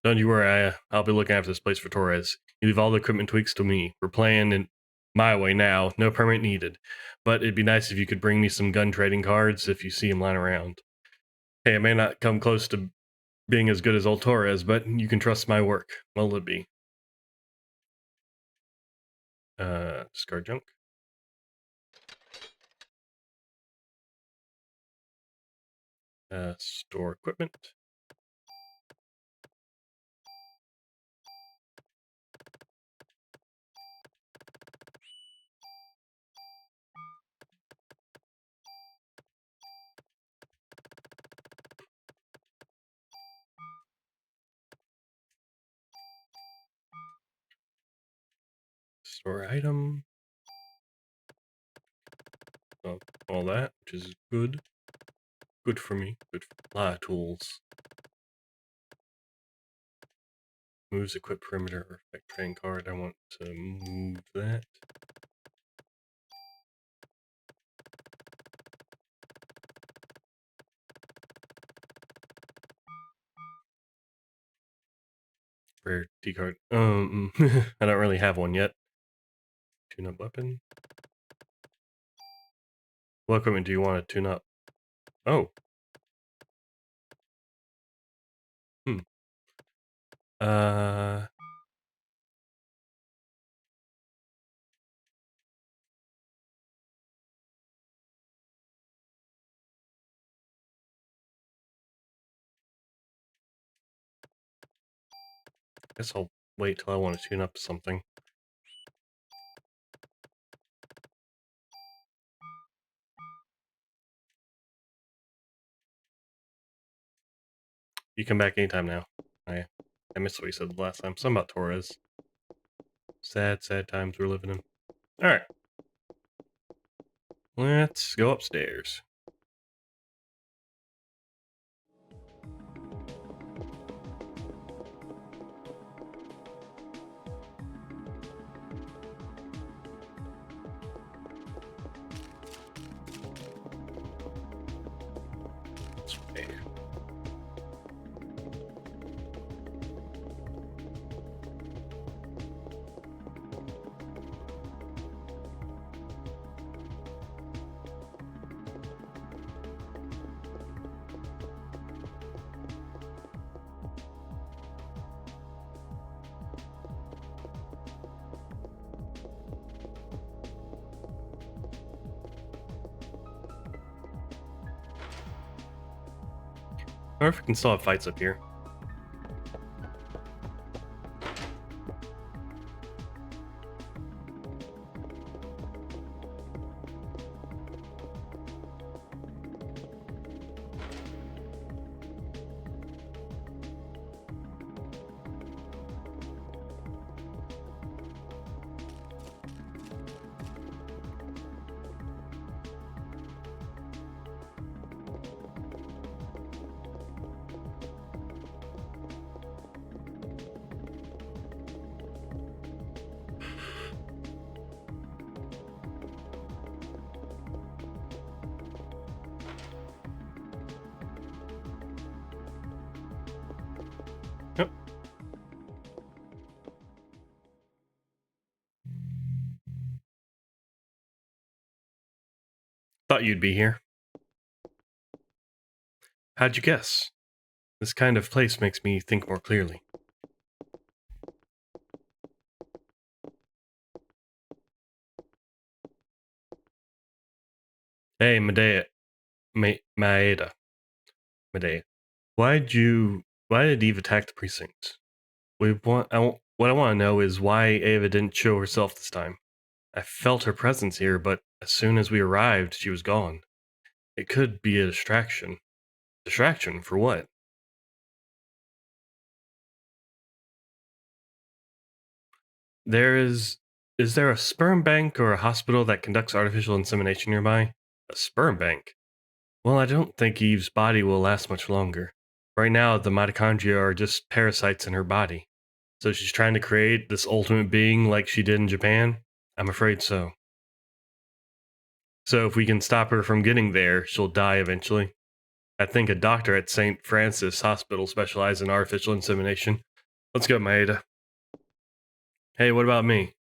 Don't you worry, I'll be looking after this place for Torres. You leave all the equipment tweaks to me. We're playing in my way now, no permit needed. But it'd be nice if you could bring me some gun trading cards if you see them lying around. Hey, it may not come close to being as good as old Torres, but you can trust my work. What'll it be? Discard junk. Store equipment. Store item. Oh, all that, which is good. Good for me. Good for a lot of tools. Moves equip perimeter or effect train card. I want to move that. Rare T card. I don't really have one yet. Tune up weapon. What equipment do you want to tune up? Oh. Hmm. Uh. Guess I'll wait till I want to tune up something. You come back anytime now. I missed what you said the last time. Something about Torres. Sad, sad times we're living in. Alright. Let's go upstairs. This way. I wonder if we can still have fights up here. Thought you'd be here. How'd you guess? This kind of place makes me think more clearly. Hey, Maeda. Medea. Why did Eve attack the precinct? What I want to know is why Ava didn't show herself this time. I felt her presence here, but as soon as we arrived, she was gone. It could be a distraction. Distraction for what? There is there a sperm bank or a hospital that conducts artificial insemination nearby? A sperm bank? Well, I don't think Eve's body will last much longer. Right now, the mitochondria are just parasites in her body. So she's trying to create this ultimate being like she did in Japan? I'm afraid so. So if we can stop her from getting there, she'll die eventually. I think a doctor at St. Francis Hospital specializes in artificial insemination. Let's go, Maeda. Hey, what about me?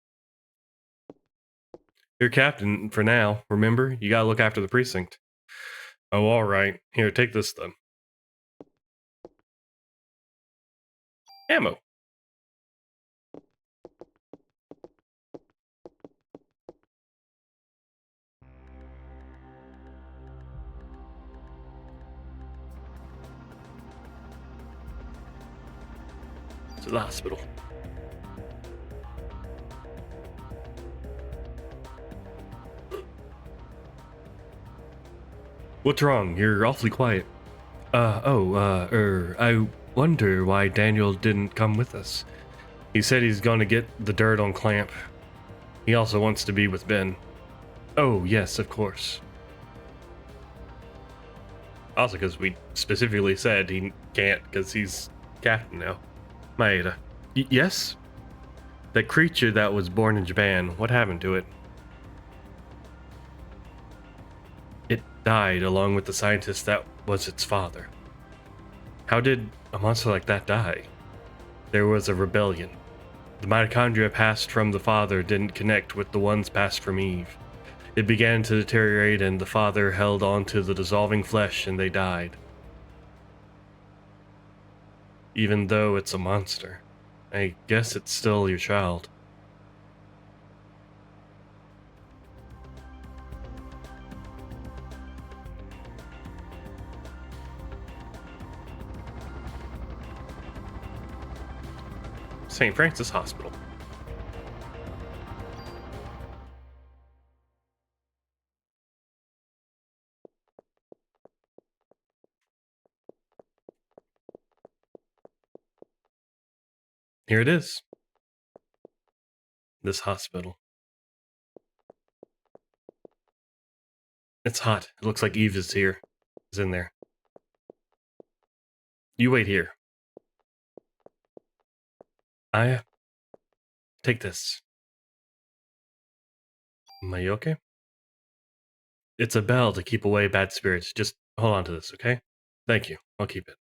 You're captain for now, remember? You gotta look after the precinct. Oh, alright. Here, take this then. Ammo. To the hospital. What's wrong? You're awfully quiet. I wonder why Daniel didn't come with us. He said he's gonna get the dirt on Clamp. He also wants to be with Ben. Oh, yes, of course. Also, because we specifically said he can't because he's captain now. Maeda. Yes? That creature that was born in Japan, what happened to it? It died along with the scientist that was its father. How did a monster like that die? There was a rebellion. The mitochondria passed from the father didn't connect with the ones passed from Eve. It began to deteriorate and the father held on to the dissolving flesh and they died. Even though it's a monster, I guess it's still your child. St. Francis Hospital. Here it is. This hospital. It's hot. It looks like Eve is here. Is in there. You wait here. I take this. Am I okay? It's a bell to keep away bad spirits. Just hold on to this, okay? Thank you. I'll keep it.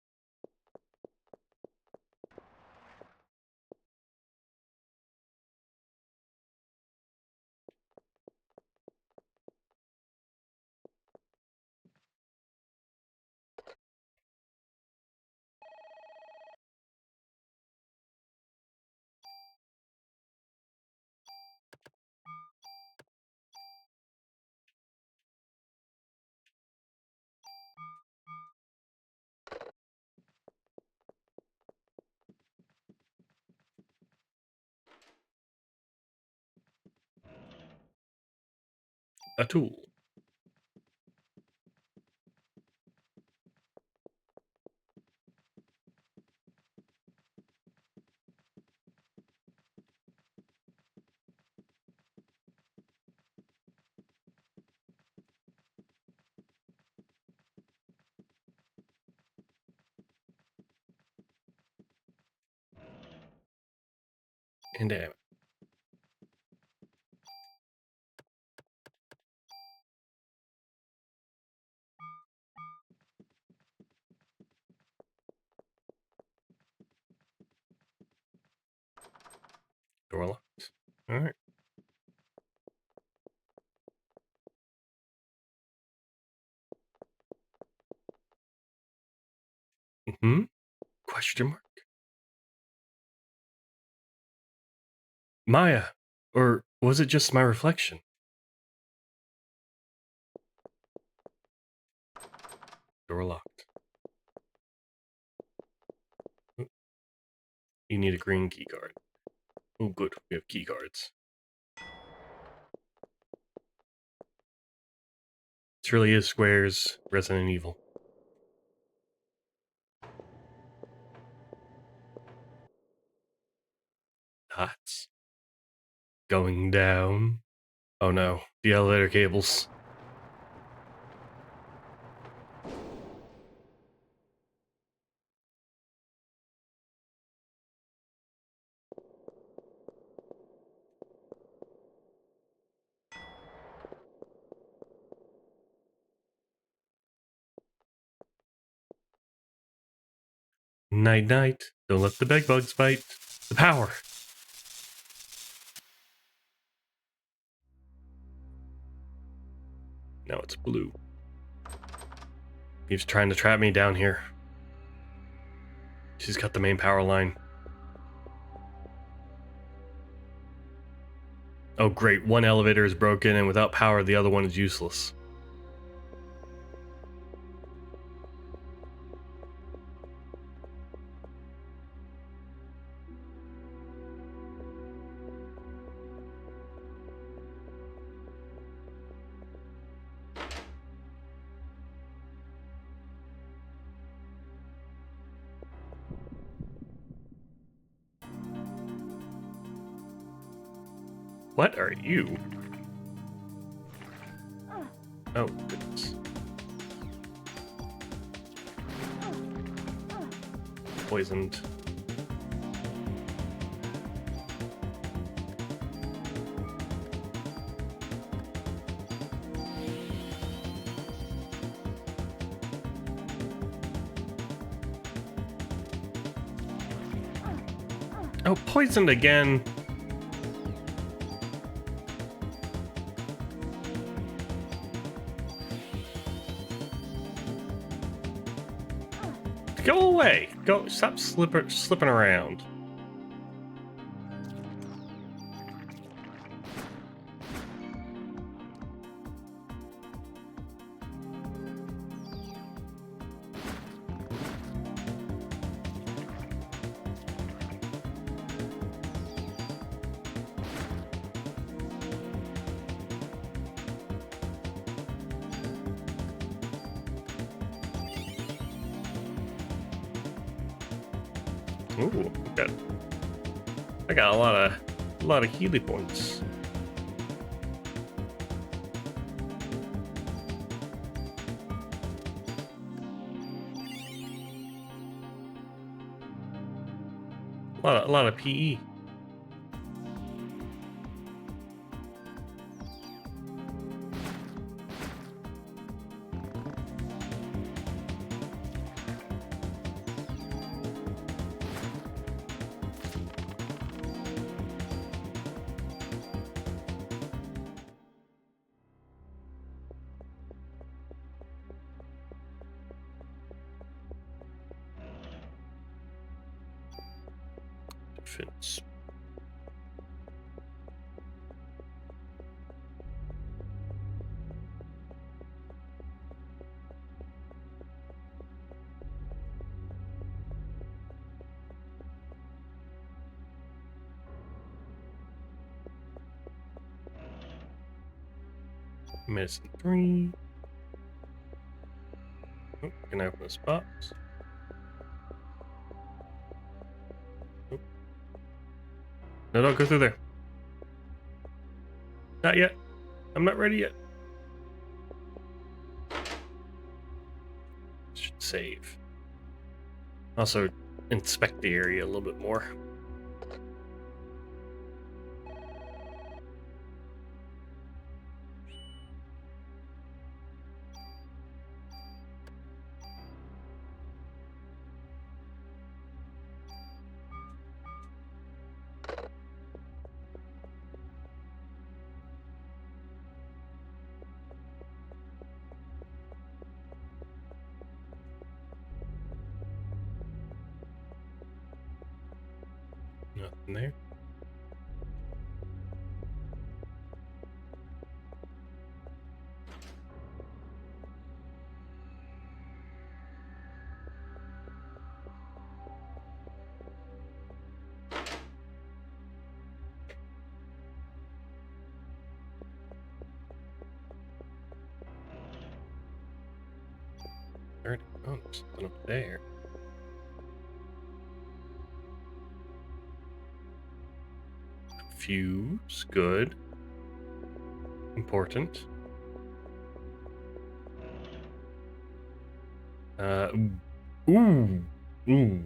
A tool. And damn it. Door locked. Alright. Hmm? Question mark? Maya. Or was it just my reflection? Door locked. Oh, you need a green key card. Oh, good. We have key cards. This really is Square's Resident Evil. Dots. Going down. Oh no, the elevator cables. Night night. Don't let the bed bugs bite. The power. Now it's blue. He's trying to trap me down here. She's got the main power line. Oh great, one elevator is broken and without power the other one is useless. What are you? Oh goodness. Poisoned. Oh, poisoned again. Go away. Go. Stop slipping around. Ooh, I got a lot of Healy points. A lot of PE. Defense. Medicine 3. Oh, can I open this box? Oh. No, don't go through there. Not yet. I'm not ready yet. Should save. Also, inspect the area a little bit more. Nothing there. Oh, there's something up there. Fuse, good. Important. Ooh. Ooh.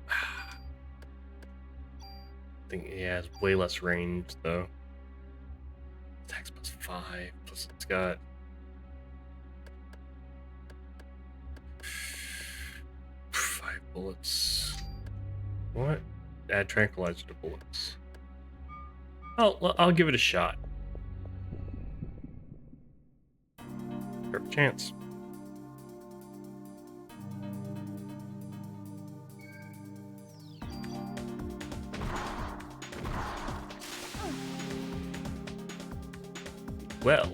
I think, yeah, it's way less range, though. Attacks +5, plus it's got... five bullets. What? Add tranquilizer to bullets. I'll give it a shot. Perfect chance. Well.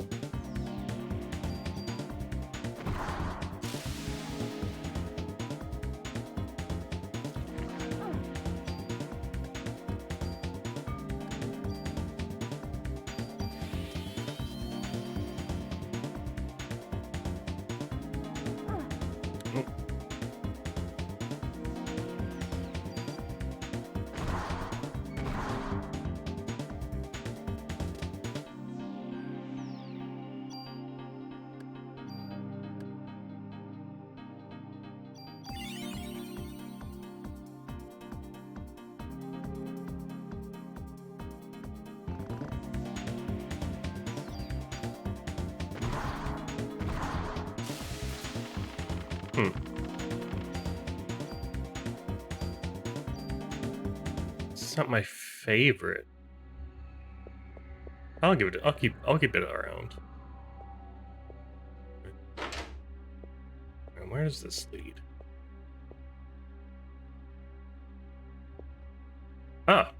It's not my favorite. I'll keep it around. And where does this lead? Ah.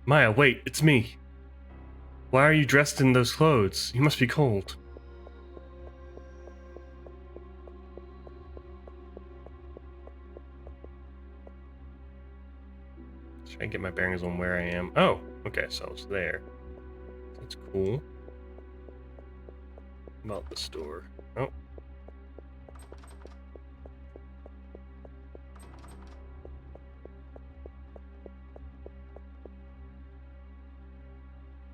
Maya, wait, it's me. Why are you dressed in those clothes? You must be cold. Try and get my bearings on where I am. Oh, okay, so it's there. That's cool. About the store. Oh.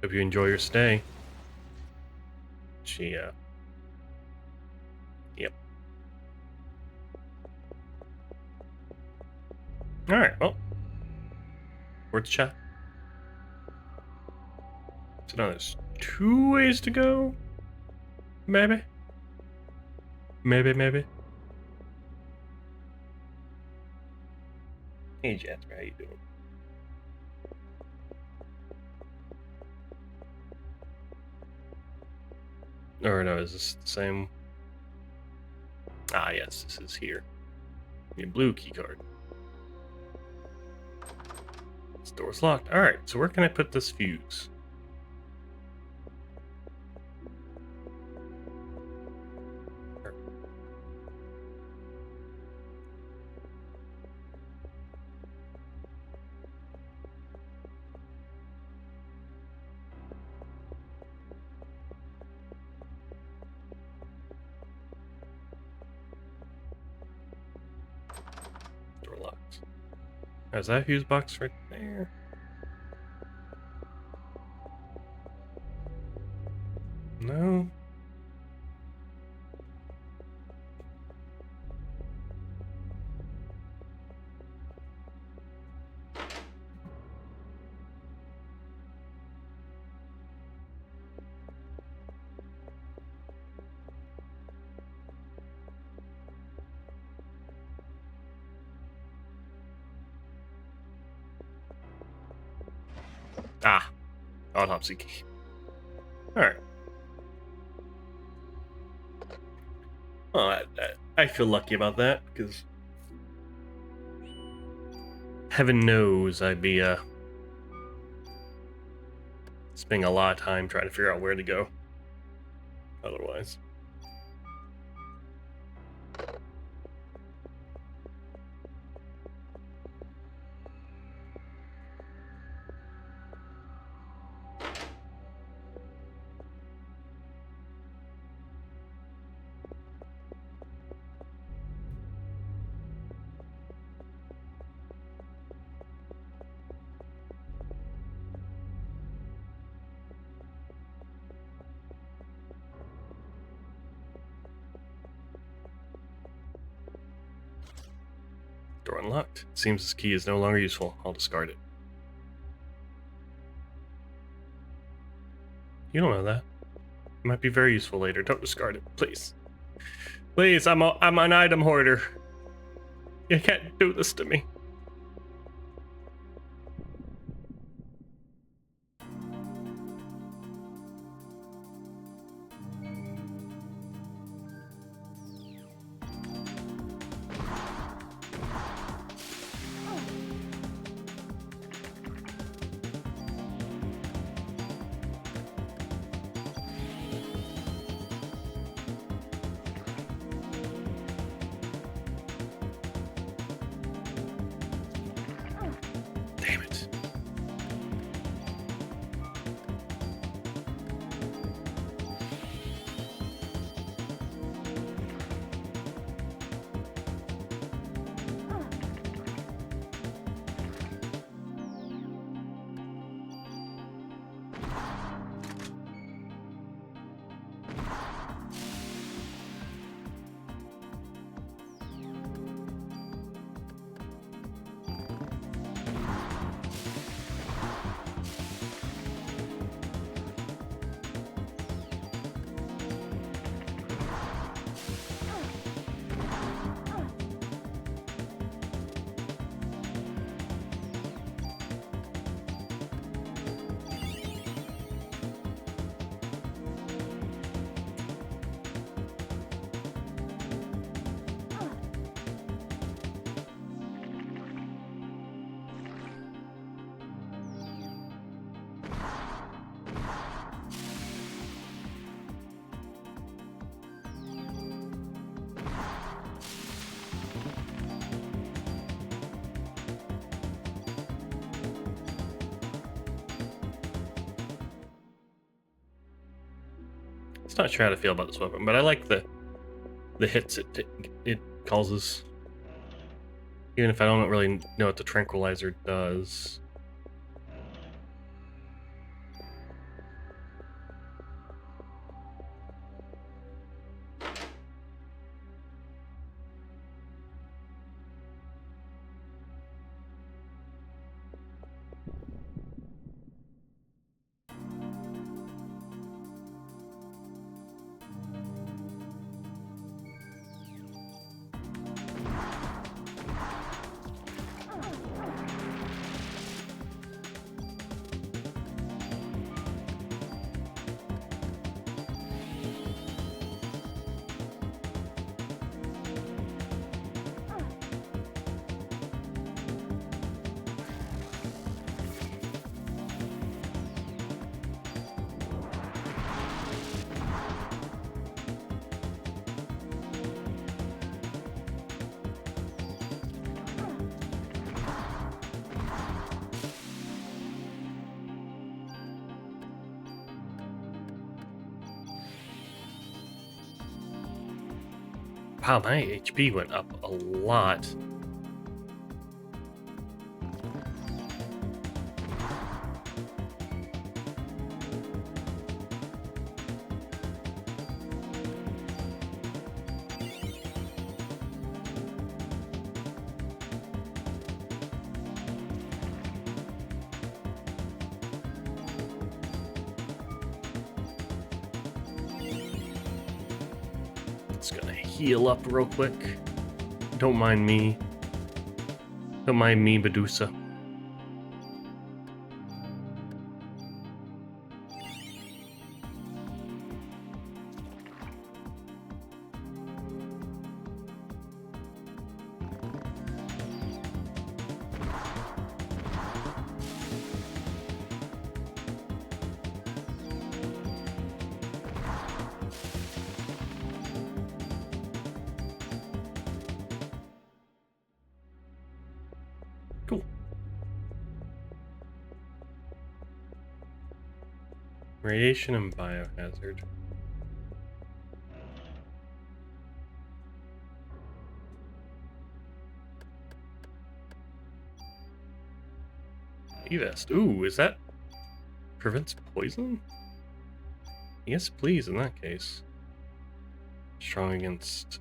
Hope you enjoy your stay. Yep. Alright, well. Worth a shot. So now there's 2 ways to go? Maybe? Maybe. Hey Jasper, how you doing? Or no, is this the same? Ah, yes, this is here. The blue key card. This door's locked. Alright, so where can I put this fuse? Door locked. Is that fuse box right there? No. Ah, autopsy key. All right. Well, I feel lucky about that, because heaven knows I'd be spending a lot of time trying to figure out where to go otherwise. Door unlocked. It seems this key is no longer useful. I'll discard it. You don't know that. It might be very useful later. Don't discard it, please. Please, I'm an item hoarder. You can't do this to me. Damn it. It's not sure how to feel about this weapon, but I like the hits it causes. Even if I don't really know what the tranquilizer does. Wow, my HP went up a lot. Just gonna heal up real quick. Don't mind me. Don't mind me, Medusa. Radiation and biohazard. E-vest. Ooh, is that prevents poison? Yes, please, in that case. Strong against...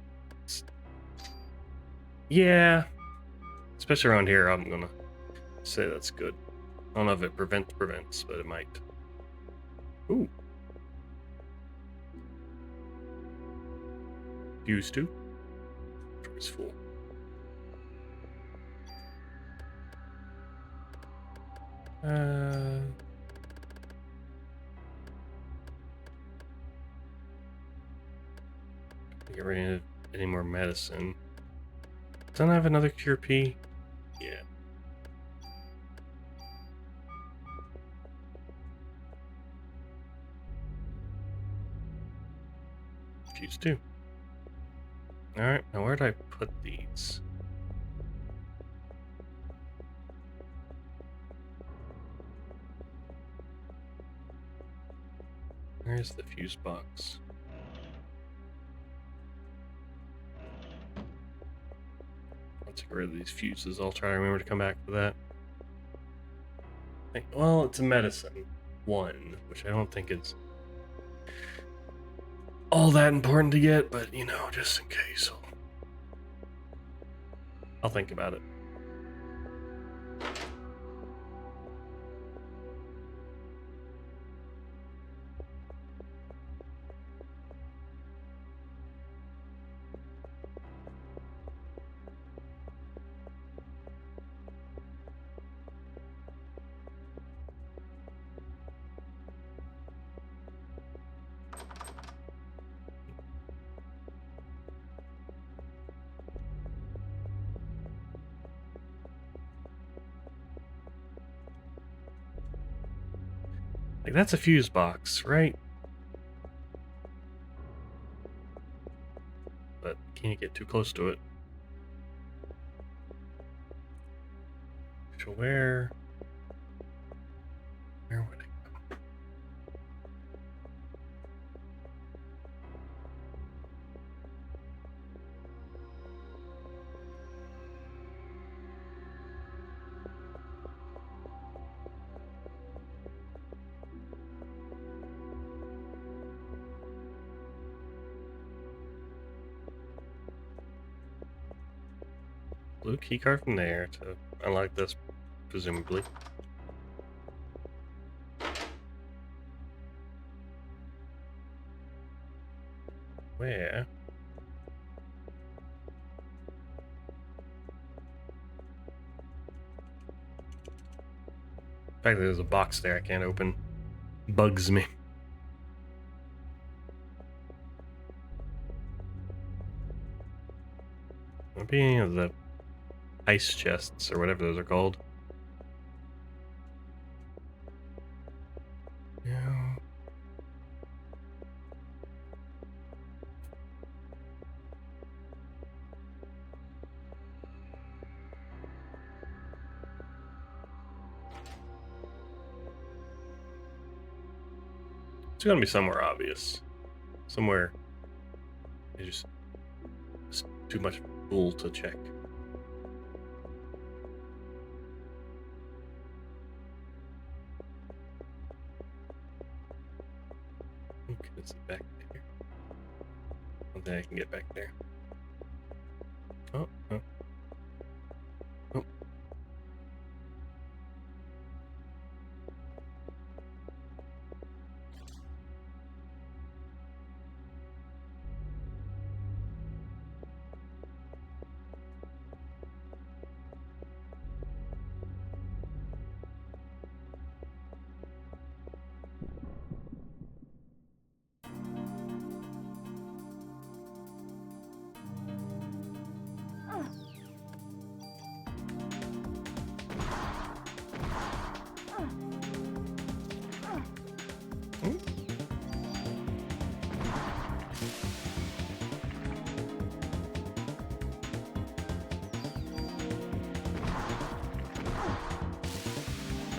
Yeah. Especially around here, I'm gonna say that's good. I don't know if it prevents, but it might. Ooh. Fuse 2. It's full. Get rid of any more medicine. Don't I have another cure P? Yeah. Fuse 2. Alright, now where did I put these? Where's the fuse box? Let's get rid of these fuses. I'll try to remember to come back to that. Well, it's a medicine. 1, which I don't think is all that important to get, but you know, just in case. I'll think about it. Like, that's a fuse box, right? But can't get too close to it. So where would I go? Blue keycard from there to unlock this, presumably. Where? The fact that there's a box there I can't open bugs me. Maybe any of the ice chests or whatever those are called. Yeah. It's gonna be somewhere obvious. Somewhere it's just too much bull to check. Okay, is it back there? I don't think I can get back there. Oh.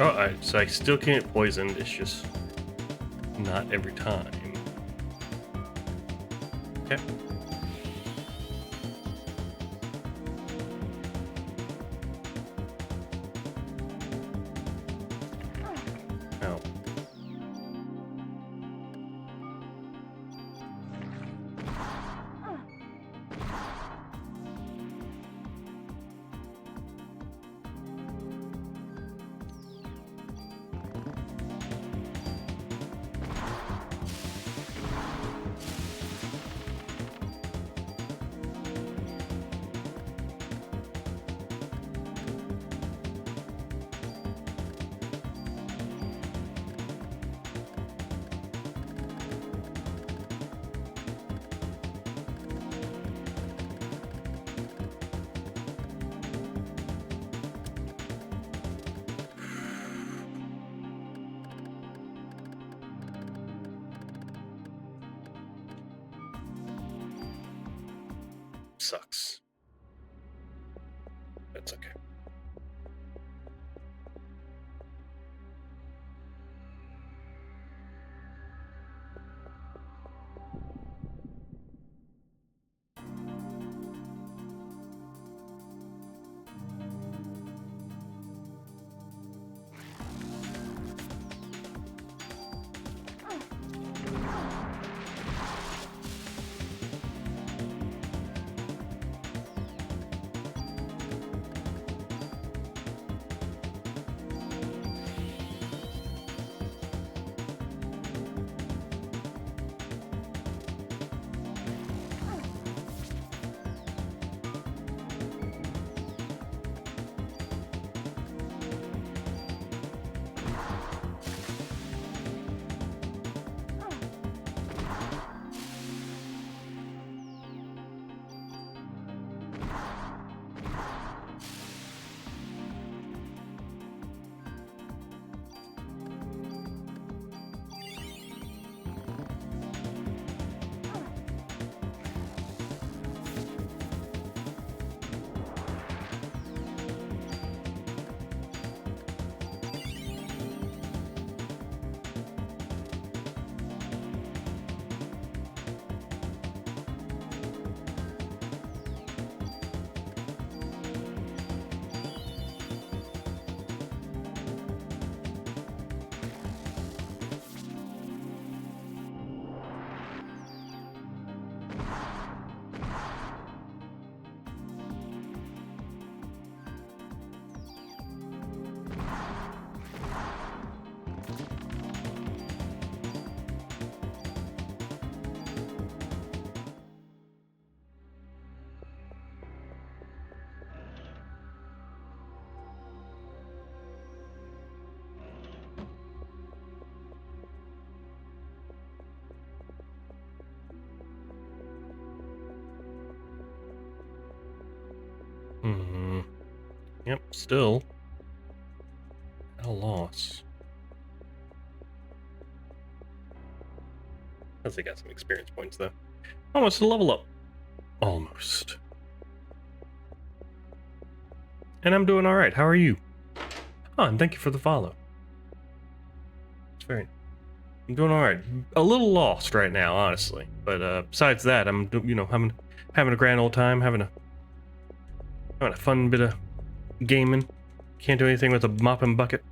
Oh, so I still can't get poisoned. It's just not every time. Okay. Oh. Sucks. That's okay. Yep, still at a loss. As I got some experience points though. Almost a level up. Almost. And I'm doing alright. How are you? Oh, and thank you for the follow. It's very... I'm doing alright. A little lost right now, honestly. But besides that, I'm, you know, having a grand old time, having a fun bit of gaming. Can't do anything with a mop and bucket.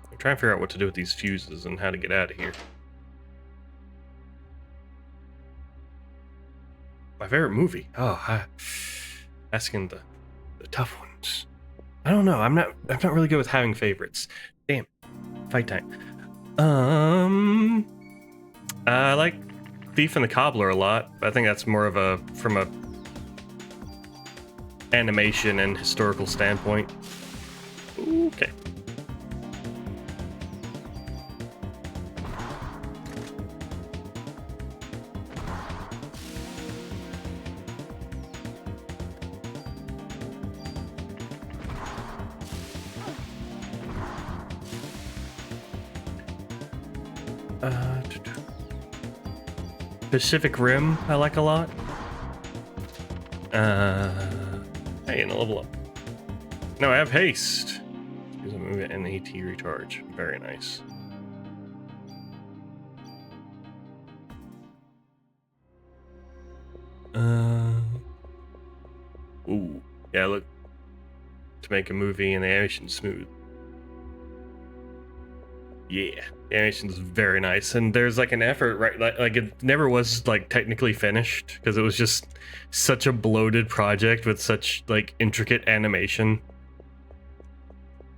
I'm trying to figure out what to do with these fuses and how to get out of here. My favorite movie? Oh, asking the tough ones. I don't know. I'm not really good with having favorites. Damn. Fight time. I like Thief and the Cobbler a lot. I think that's more of from a animation and historical standpoint. Okay. Pacific Rim, I like a lot. Hey, and a level up. No, I have haste. Use a move at NAT recharge. Very nice. Ooh. Yeah, look. To make a movie and the animation's smooth. Yeah, the animation's very nice, and there's like an effort, right? Like it never was like technically finished because it was just such a bloated project with such like intricate animation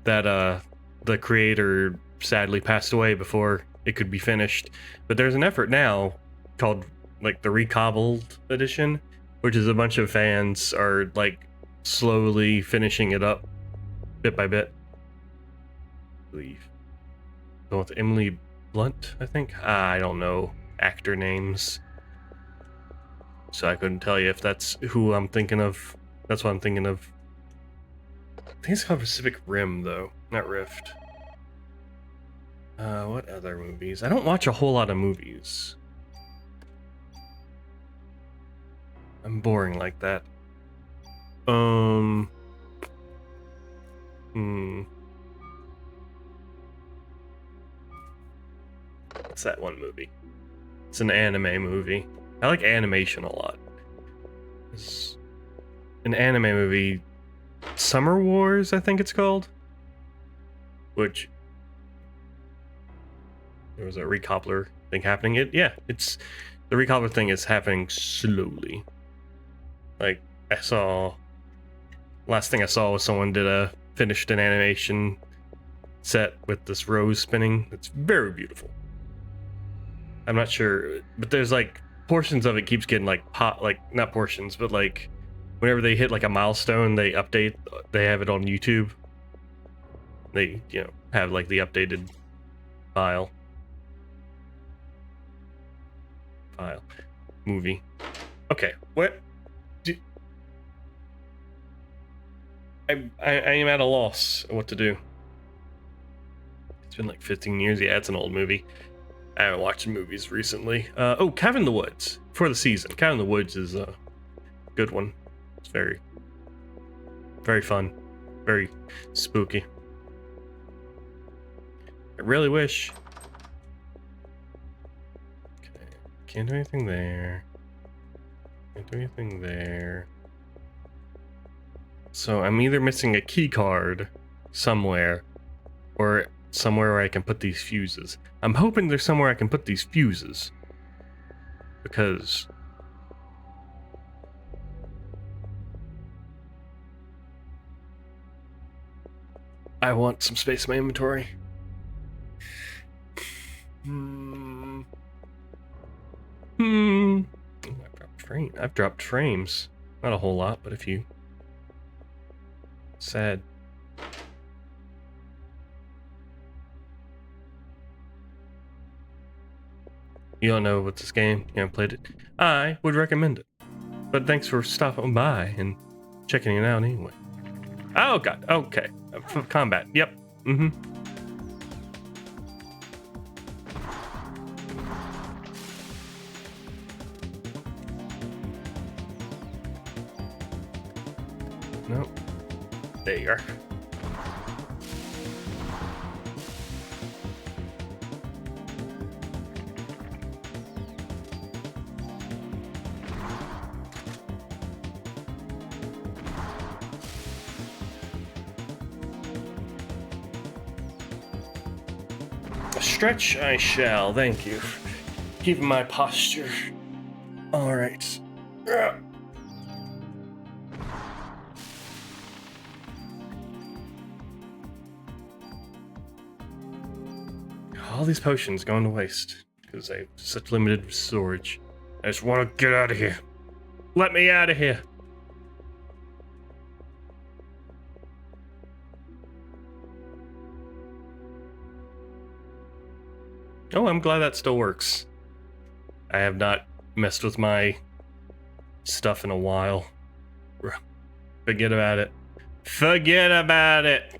that the creator sadly passed away before it could be finished. But there's an effort now called like the Recobbled edition, which is a bunch of fans are like slowly finishing it up bit by bit. I believe. Going with Emily Blunt, I think. I don't know actor names, so I couldn't tell you if that's who I'm thinking of. That's what I'm thinking of. I think it's called Pacific Rim, though, not Rift. What other movies? I don't watch a whole lot of movies. I'm boring like that. What's that one movie? It's an anime movie. I like animation a lot. It's an anime movie, Summer Wars, I think it's called. Which there was a recobbler thing happening. It's the recobbler thing is happening slowly. Like last thing I saw was someone finished an animation set with this rose spinning. It's very beautiful. I'm not sure, but there's like portions of it keeps getting like not portions, but like whenever they hit like a milestone, they have it on YouTube. They, have like the updated file movie. Okay, what? I am at a loss of what to do. It's been like 15 years. Yeah, it's an old movie. I haven't watched movies recently. Cabin in the Woods for the season. Cabin in the Woods is a good one. It's very, very fun, very spooky. I really wish. Okay, can't do anything there. Can't do anything there. So I'm either missing a key card somewhere, or somewhere where I can put these fuses. I'm hoping there's somewhere I can put these fuses, because I want some space in my inventory. I've dropped frames. Not a whole lot, but a few. Sad. You don't know what's this game? You haven't played it? I would recommend it. But thanks for stopping by and checking it out anyway. Oh god, okay. Combat, yep. Nope. There you are. Stretch I shall, thank you. Keeping my posture. Alright. All these potions going to waste because I have such limited storage. I just want to get out of here. Let me out of here. Oh, I'm glad that still works. I have not messed with my stuff in a while. Forget about it. Forget about it!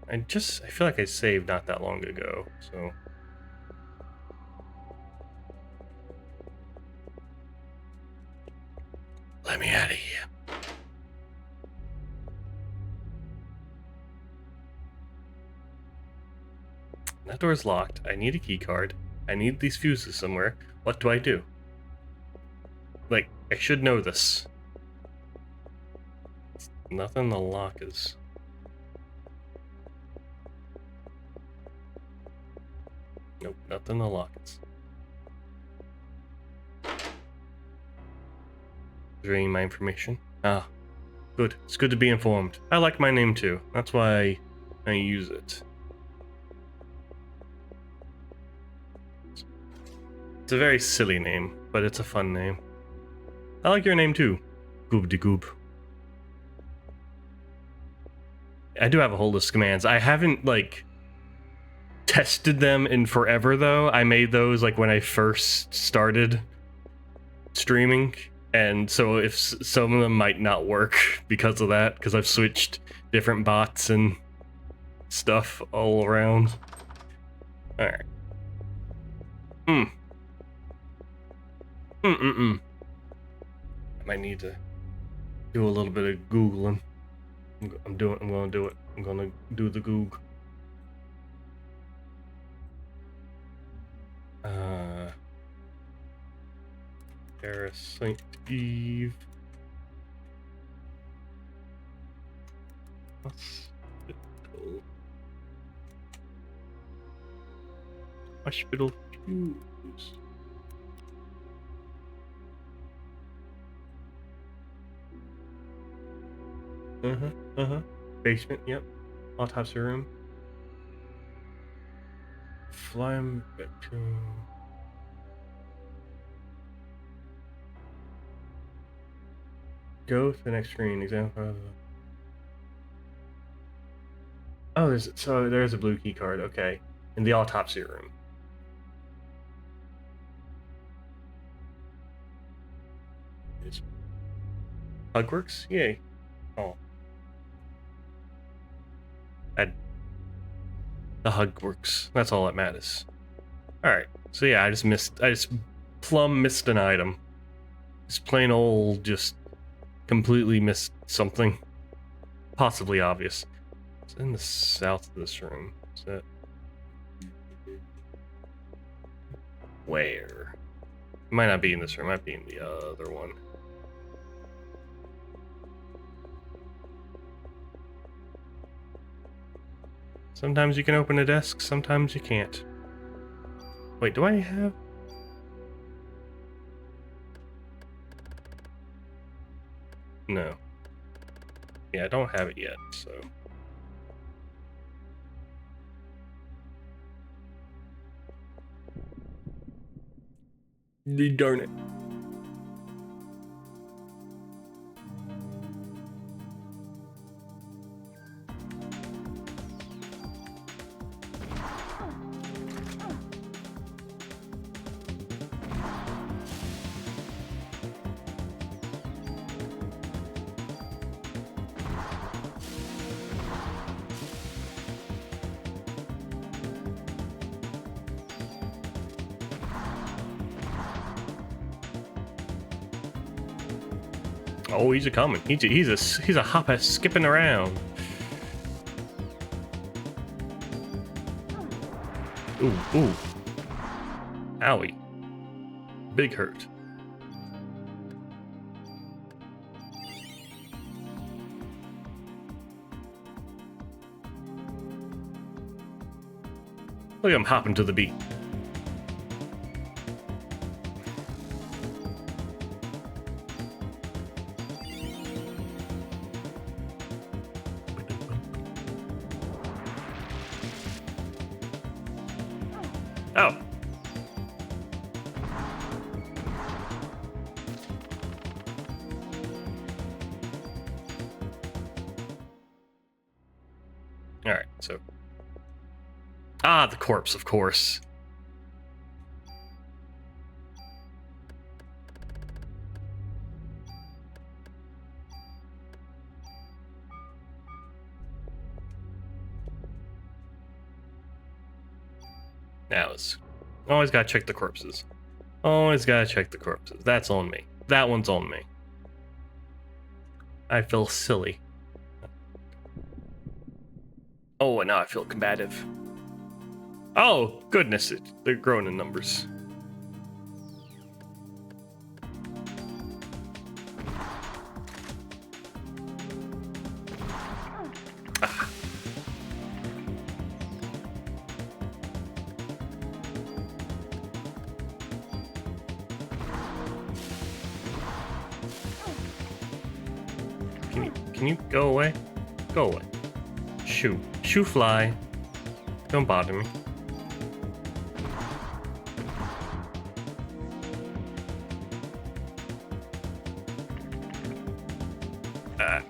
I feel like I saved not that long ago, so... Let me out of here. That door's locked. I need a key card. I need these fuses somewhere. What do I do? Like, I should know this. Nothing the lock is. Nope, nothing the lock is. Drain my information. Ah, good. It's good to be informed. I like my name too. That's why I use it. It's a very silly name, but it's a fun name. I like your name too. Goob-de-goob. I do have a whole list of commands. I haven't, like, tested them in forever, though. I made those, like, when I first started streaming. And so if some of them might not work because of that, because I've switched different bots and stuff all around. Alright. I might need to do a little bit of Googling. I'm gonna do it. I'm gonna do the Goog. Parasite Eve. Hospital fuse. Basement, yep. Autopsy room. Flying back to... Go to the next screen. Example. Oh, there's a blue key card. Okay, in the autopsy room. Hugworks? Yay! Oh, the Hugworks. That's all that matters. All right. So yeah, I just plumb missed an item. Just plain old, just completely missed something. Possibly obvious. It's in the south of this room. Is that... Where? It might not be in this room. It might be in the other one. Sometimes you can open a desk, sometimes you can't. Wait, do I have... No. Yeah, I don't have it yet, so... Darn it. Oh, he's a coming. He's a hopper skipping around. Ooh. Owie. Big hurt. Look at him hopping to the beat. Oh. Alright, so... Ah, the corpse, of course. Now it's... Always gotta check the corpses. Always gotta check the corpses. That's on me. That one's on me. I feel silly. Oh, and now I feel combative. Oh, goodness, they're growing in numbers. Ah. Can you go away? Go away. Shoo. Shoo fly. Don't bother me. Ah.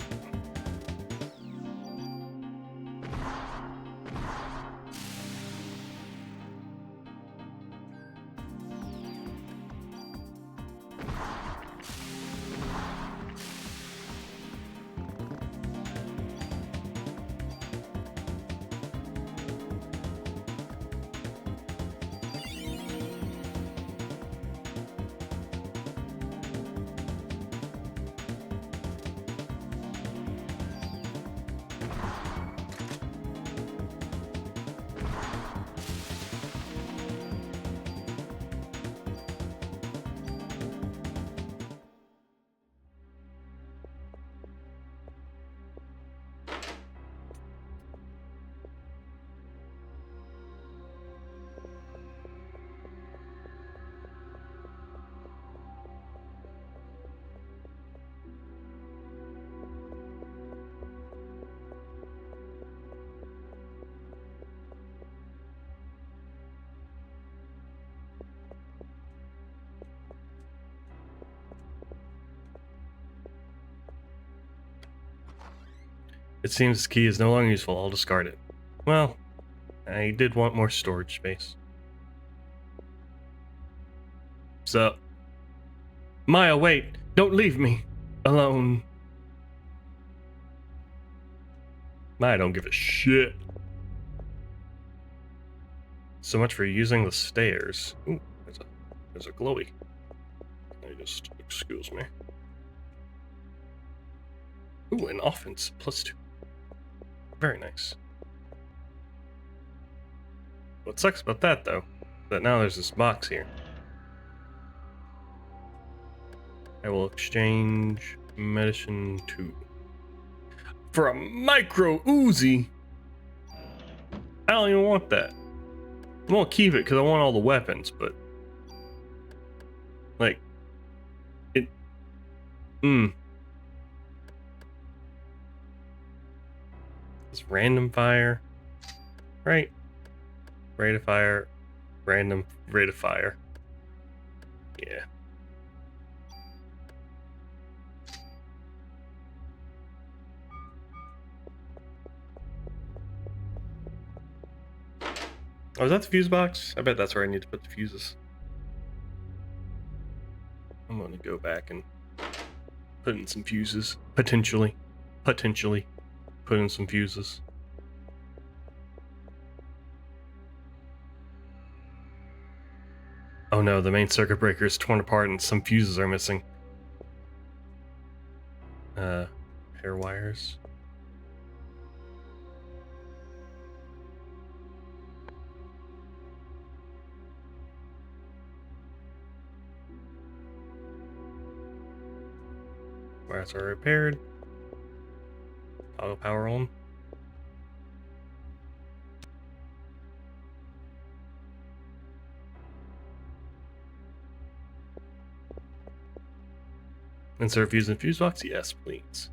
It seems this key is no longer useful. I'll discard it. Well, I did want more storage space. So, Maya, wait! Don't leave me alone. Maya don't give a shit. So much for using the stairs. Ooh, there's a glowy. Just excuse me. Ooh, an offense +2. Very nice. What sucks about that, though, that now there's this box here. I will exchange medicine 2 for a micro Uzi. I don't even want that. I won't keep it because I want all the weapons, but like it. It's random fire, right? Rate of fire, random rate of fire. Yeah. Oh, is that the fuse box? I bet that's where I need to put the fuses. I'm gonna go back and put in some fuses. Potentially. Put in some fuses. Oh no, the main circuit breaker is torn apart and some fuses are missing. Hair wires. Wires are repaired. Auto power on. Insert fuse in fuse box? Yes, please.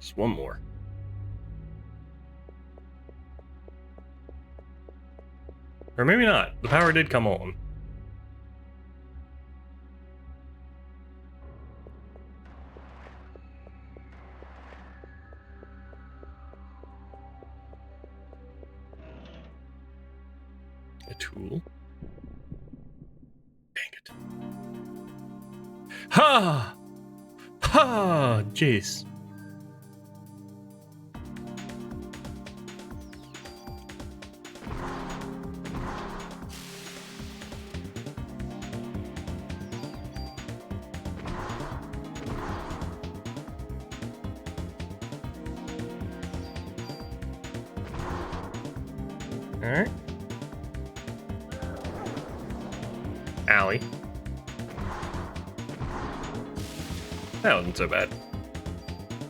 Just one more. Or maybe not. The power did come on. A tool. Dang it. Ha! Ha! Jeez. Alright. Alley. That wasn't so bad.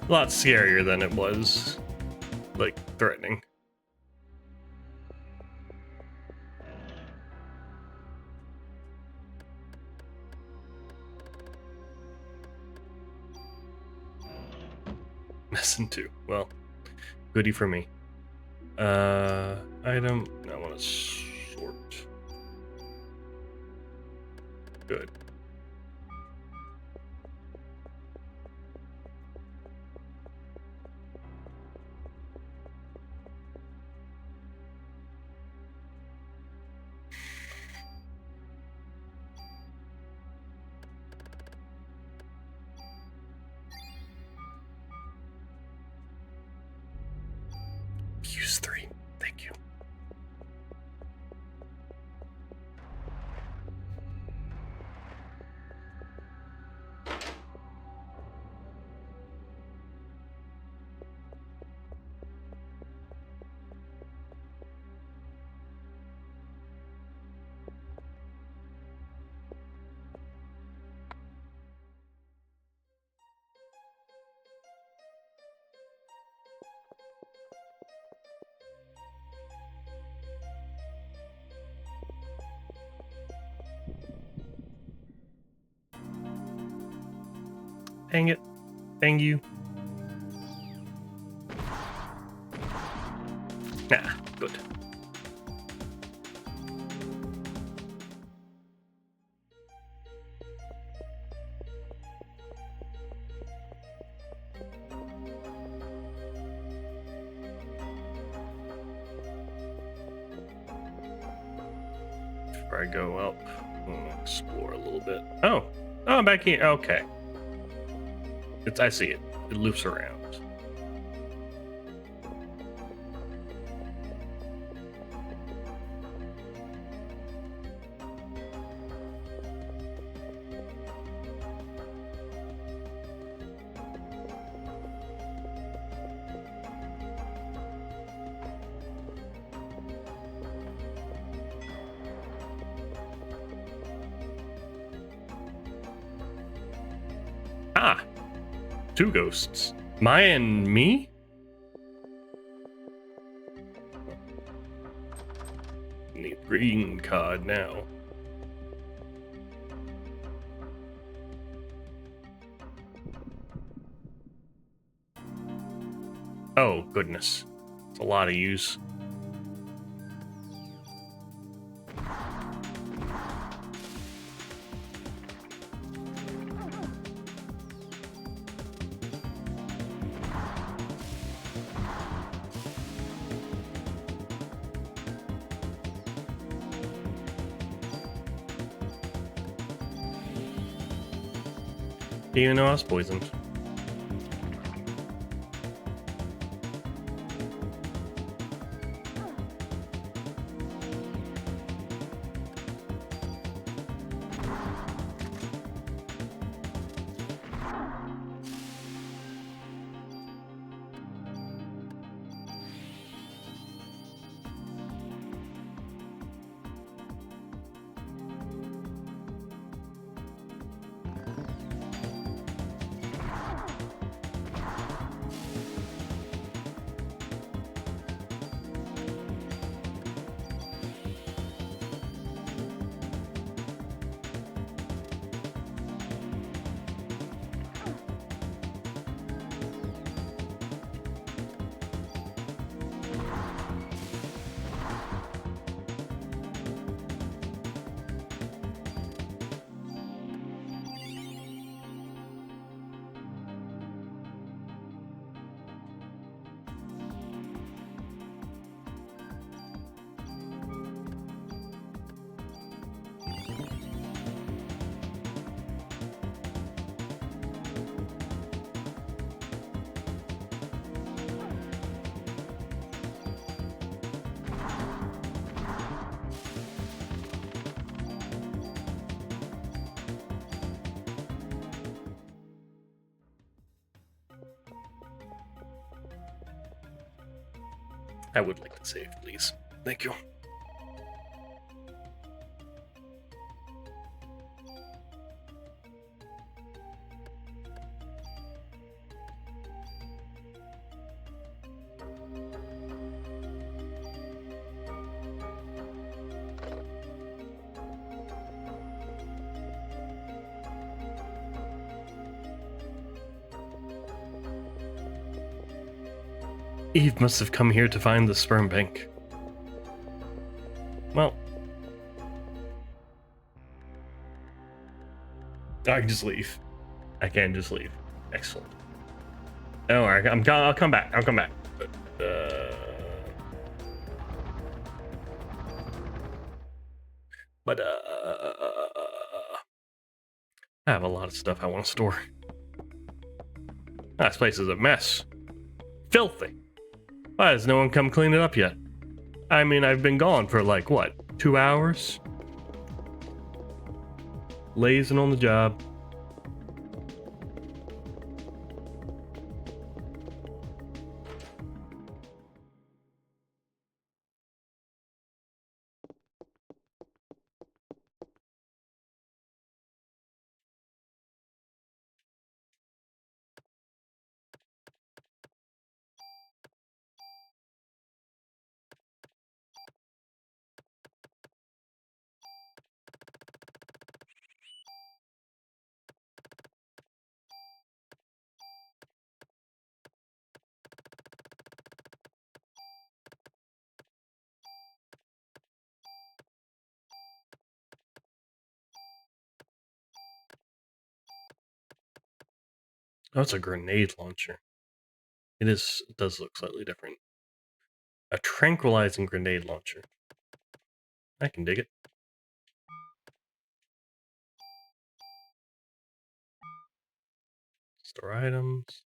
A lot scarier than it was, like, threatening. Messing too. Well, goody for me. Item. I want to sort. Good. Use 3. Thank you. Dang it. Dang you. Ah, good. Before I go up, I'm gonna explore a little bit. Oh, I'm back here. Okay. I see it. It loops around. Ah! 2 ghosts. Maya and me? Need green card now. Oh, goodness. It's a lot of use. Didn't even know I was poisoned. I would like to save, please. Thank you. Eve must have come here to find the sperm bank. Well, I can just leave. I can just leave. Excellent. Don't worry, I'll come back. I'll come back. But I have a lot of stuff I want to store. This place is a mess. Filthy. Why has no one come clean it up yet? I mean, I've been gone for like, what, 2 hours? Lazing on the job. Oh, it's a grenade launcher. It does look slightly different. A tranquilizing grenade launcher. I can dig it. Store items.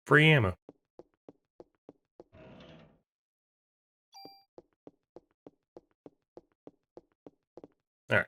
Free ammo. Alright.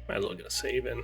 Might as well get a save in.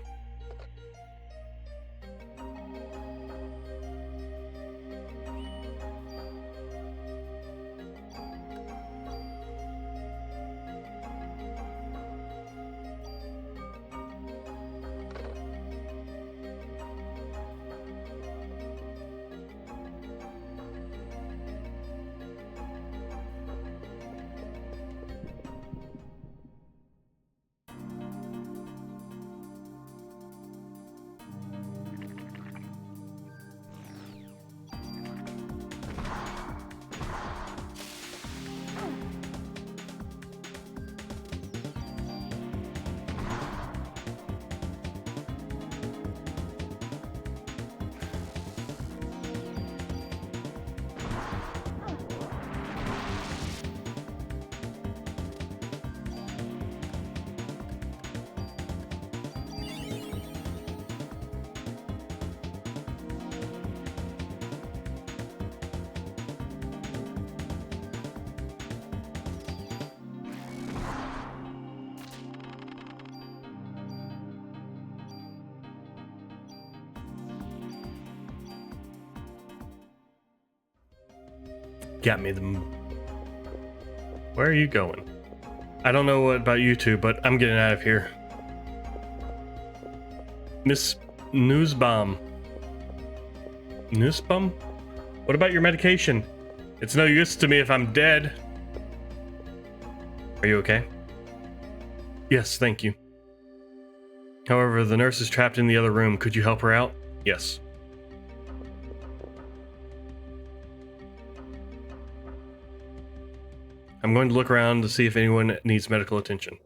Got me the... Where are you going? I don't know what about you two, but I'm getting out of here. Miss Newsbomb. Newsbum? What about your medication? It's no use to me if I'm dead. Are you okay? Yes, thank you. However, the nurse is trapped in the other room. Could you help her out? Yes. I'm going to look around to see if anyone needs medical attention.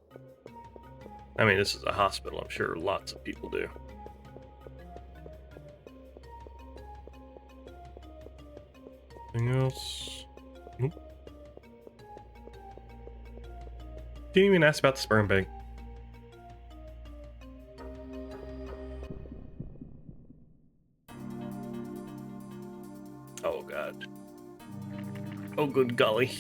I mean, this is a hospital. I'm sure lots of people do. Anything else? Nope. Didn't even ask about the sperm bank. Oh, God. Oh, good golly.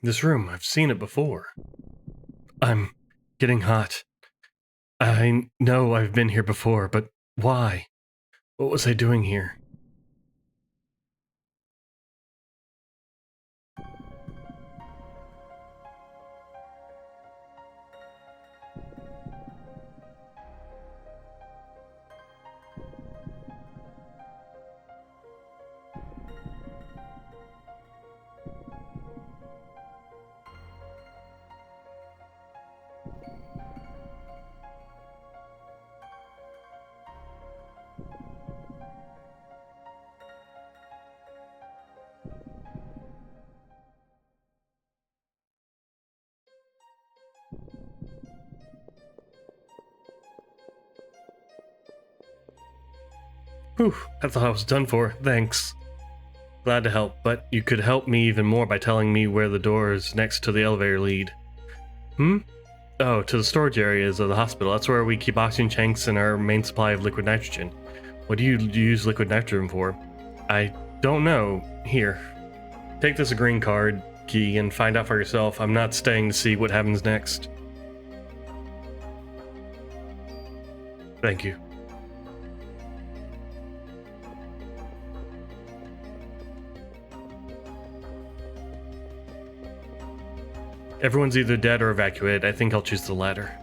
This room, I've seen it before. I'm getting hot. I know I've been here before, but why? What was I doing here? Whew, I thought I was done for. Thanks. Glad to help, but you could help me even more by telling me where the doors next to the elevator lead. Oh, to the storage areas of the hospital. That's where we keep oxygen tanks and our main supply of liquid nitrogen. What do you use liquid nitrogen for? I don't know. Here. Take this green card key and find out for yourself. I'm not staying to see what happens next. Thank you. Everyone's either dead or evacuated. I think I'll choose the latter.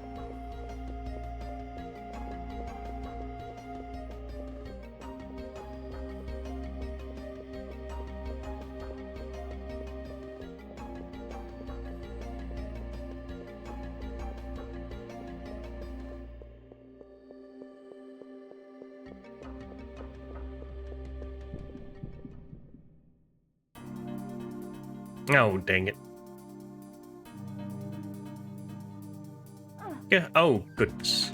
Oh, dang it. Yeah, oh, goodness.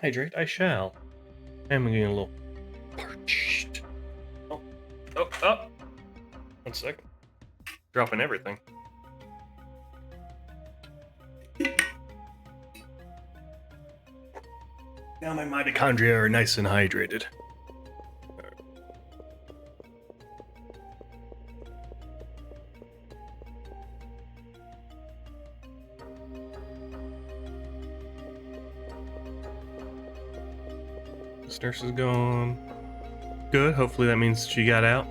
Hydrate I shall. I'm getting a little parched. Oh, oh. 1 second. Dropping everything. Now my mitochondria are nice and hydrated. This nurse is gone. Good. Hopefully that means she got out.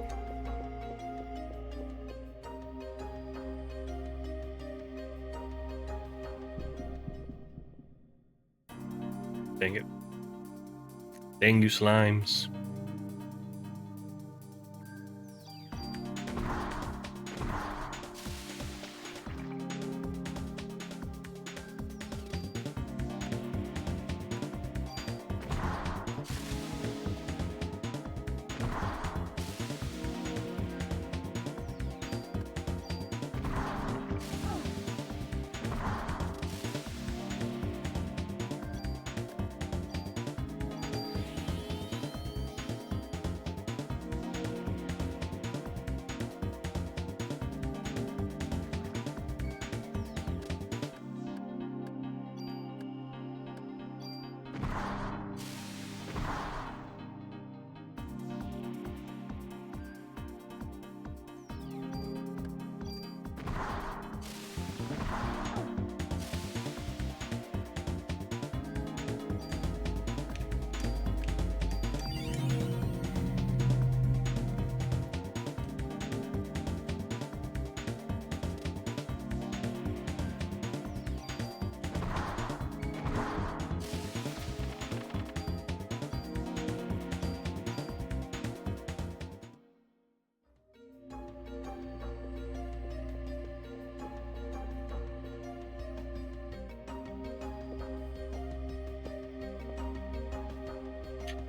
Dang it. Dang you slimes.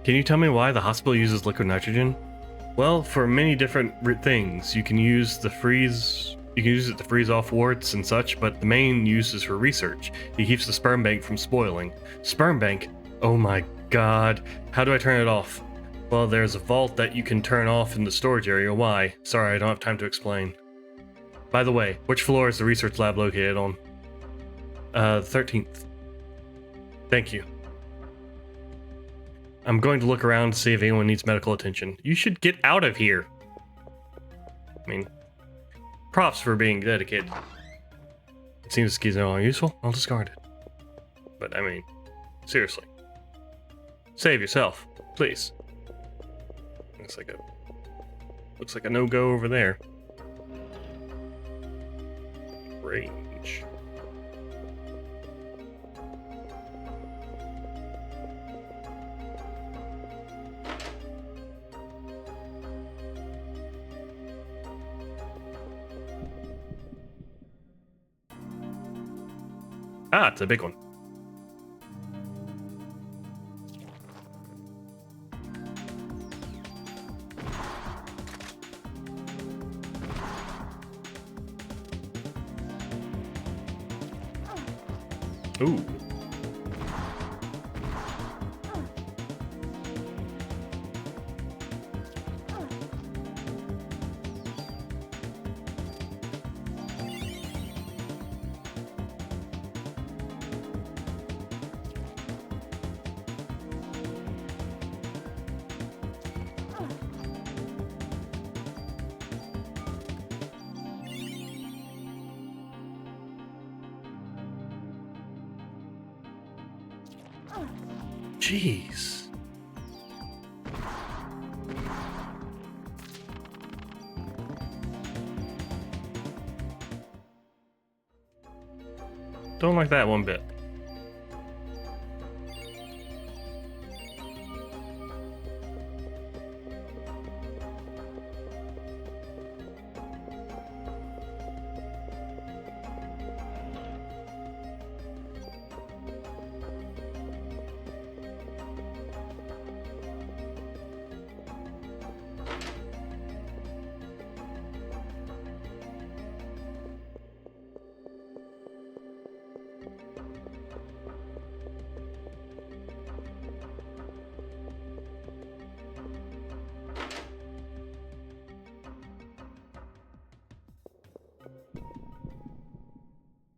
Can you tell me why the hospital uses liquid nitrogen? Well, for many different things. You can use it to freeze off warts and such, but the main use is for research. It keeps the sperm bank from spoiling. Sperm bank? Oh my god. How do I turn it off? Well, there's a vault that you can turn off in the storage area. Why? Sorry, I don't have time to explain. By the way, which floor is the research lab located on? 13th. Thank you. I'm going to look around to see if anyone needs medical attention. You should get out of here. I mean, props for being dedicated. It seems the keys are no longer useful. I'll discard it. But I mean, seriously. Save yourself, please. Looks like a no-go over there. Range. Ah, it's a big one. Ooh. Jeez. Don't like that one bit.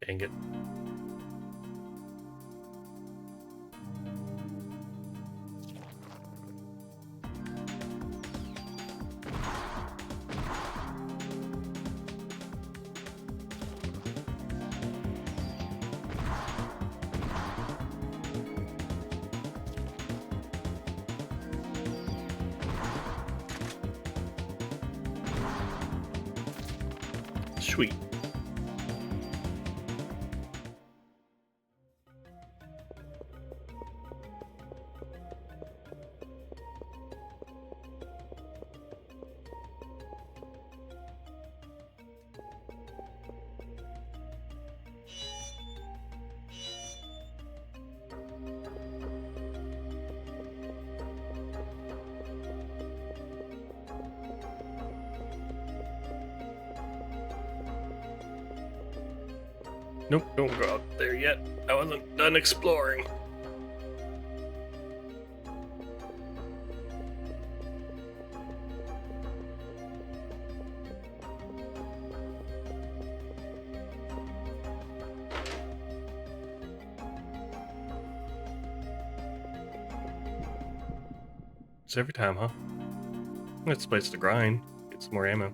Dang it. Sweet. Nope, don't go out there yet. I wasn't done exploring. It's every time, huh? It's a place to grind. Get some more ammo.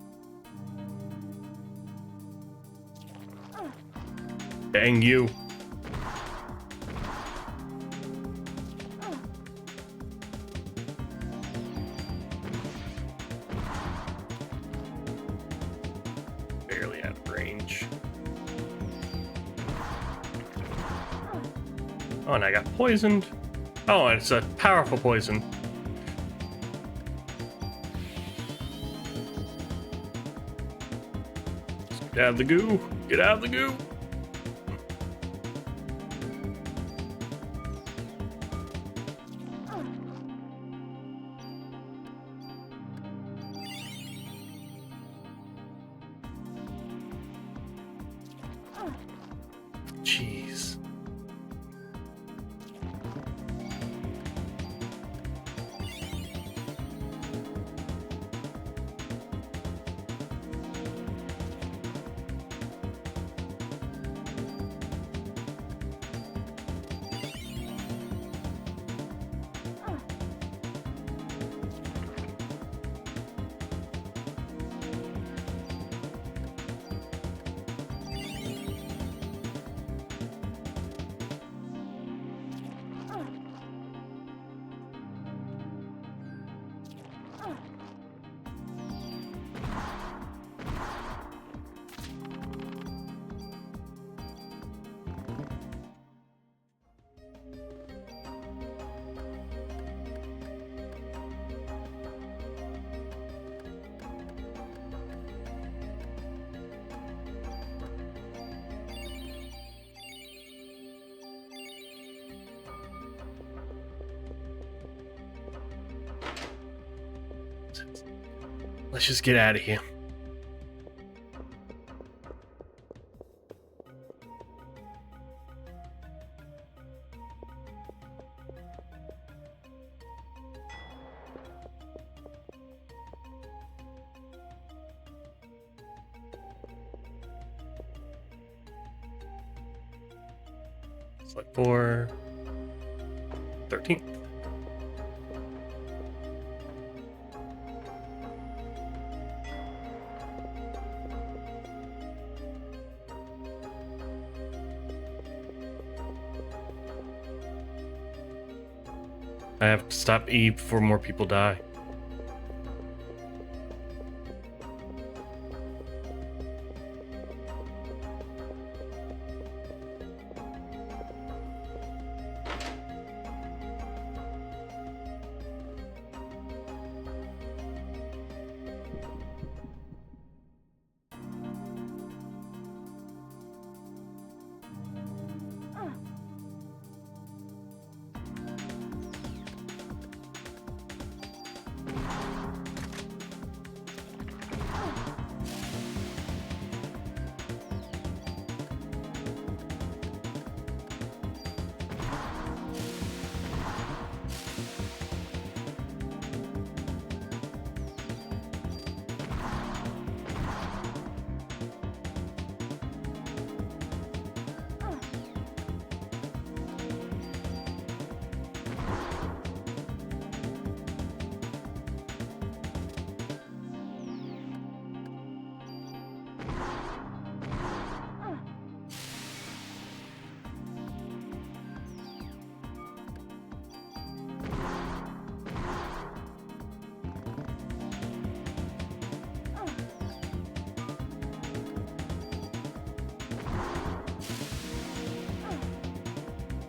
Dang you. Barely out of range. Oh, and I got poisoned. Oh, and it's a powerful poison. Get out of the goo. Get out of the goo. Jeez. Let's just get out of here. It's like 4/13. I have to stop Eve before more people die.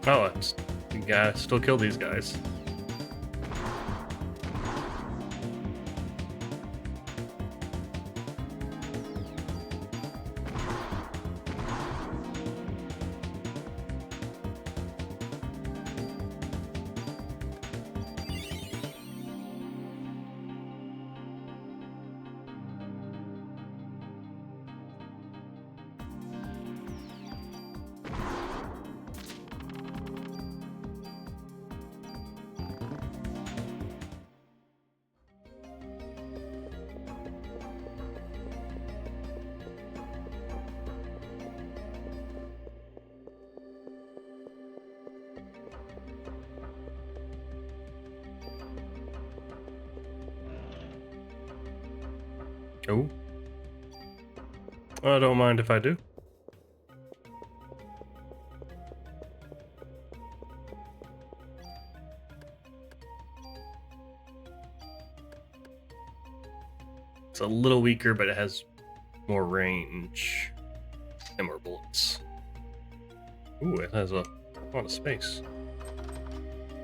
Oh, it's, you gotta still kill these guys. Oh. I don't mind if I do. It's a little weaker, but it has more range and more bullets. Ooh, it has a lot of space.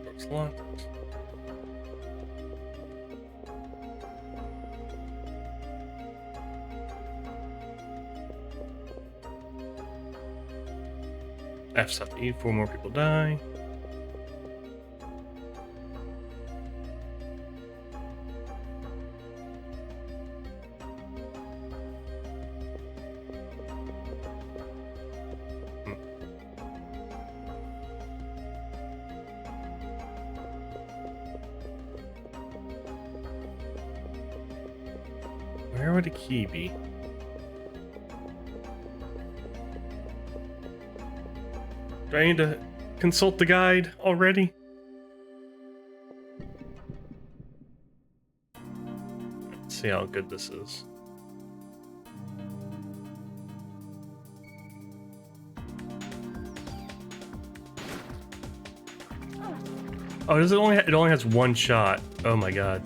Looks locked. Parasite Eve, 4 more people die. Where would a key be? Do I need to consult the guide already? Let's see how good this is. Oh, does it only? It only has one shot. Oh my god.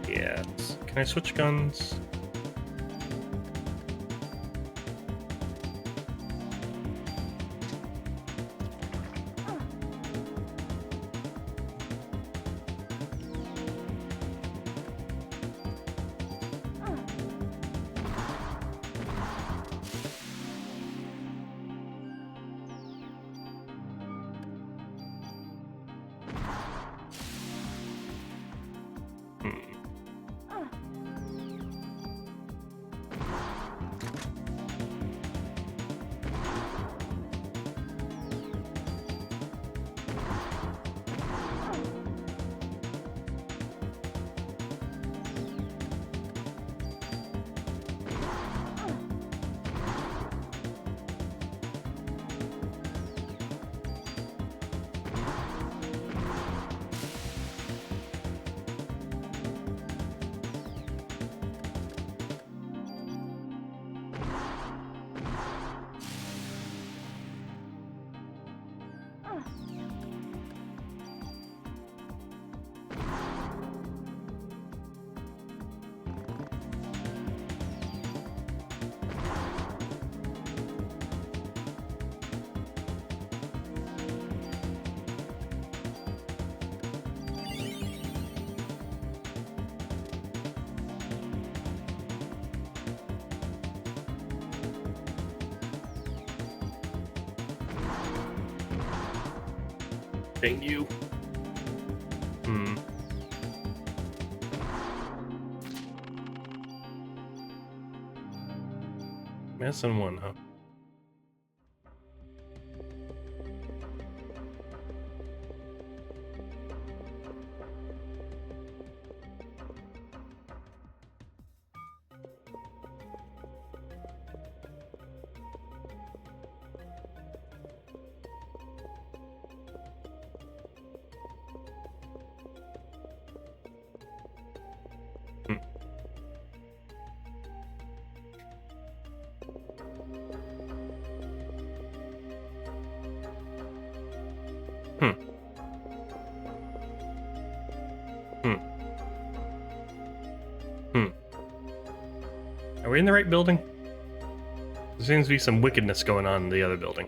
Yes. Can I switch guns? Dang you. Missing one, huh? we in the right building? There seems to be some wickedness going on in the other building.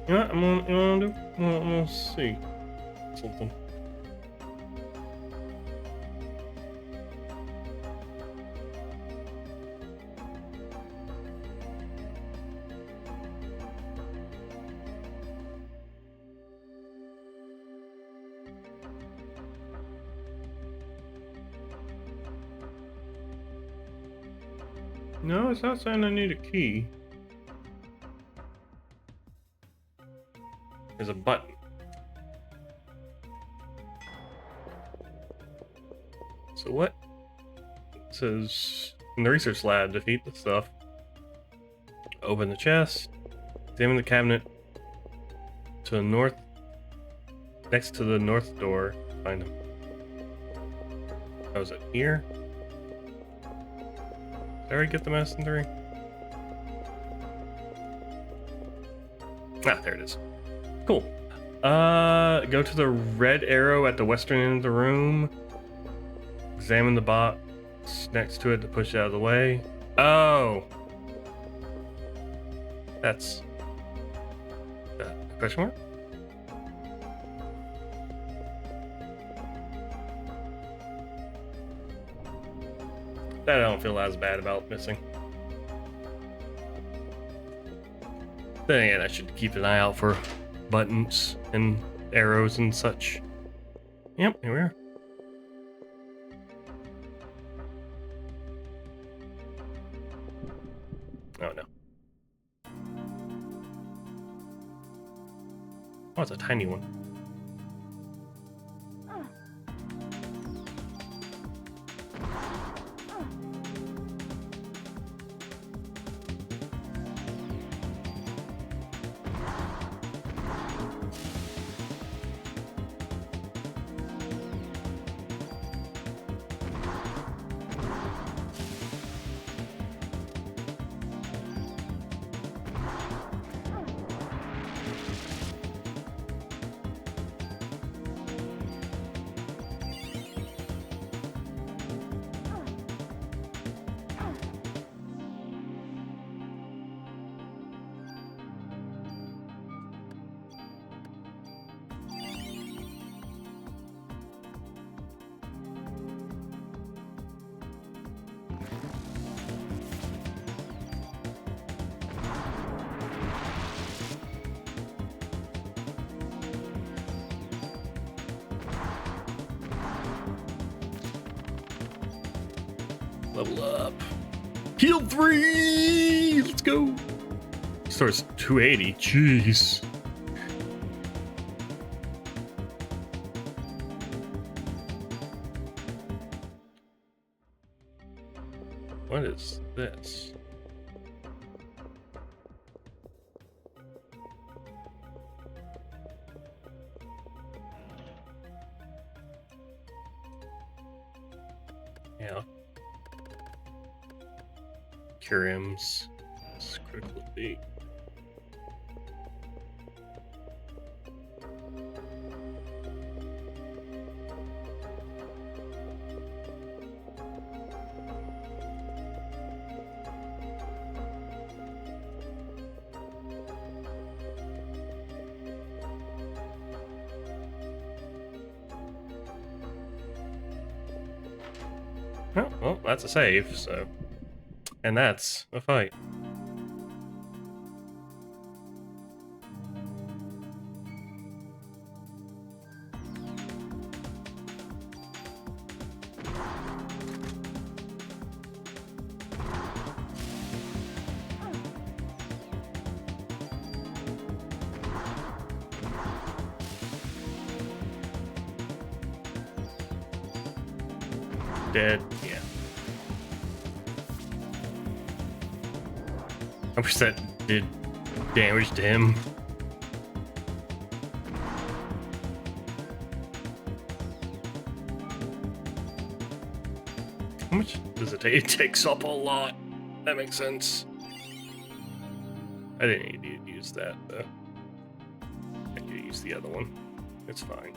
You know what I'm gonna do? I'm gonna see something. No, it's not saying I need a key. There's a button. So what? It says in the research lab, defeat the stuff. Open the chest. Examine the cabinet to the north. Next to the north door. Find him. Oh, is it here? Did I already get the medicine 3? Ah, there it is. Cool. Go to the red arrow at the western end of the room. Examine the box next to it to push it out of the way. Oh! That's... question mark? That I don't feel as bad about missing. Then again, I should keep an eye out for buttons and arrows and such. Yep, here we are. Oh no. Oh, it's a tiny one. Level up. Heal 3! Let's go! Starts 280. Jeez. What is this? Yeah. Curium's critical defeat. Oh, well, that's a save, so... And that's a fight. Dead. Yeah. I wish that did damage to him. How much does it take? It takes up a lot. That makes sense. I didn't need to use that, though. I could use the other one. It's fine.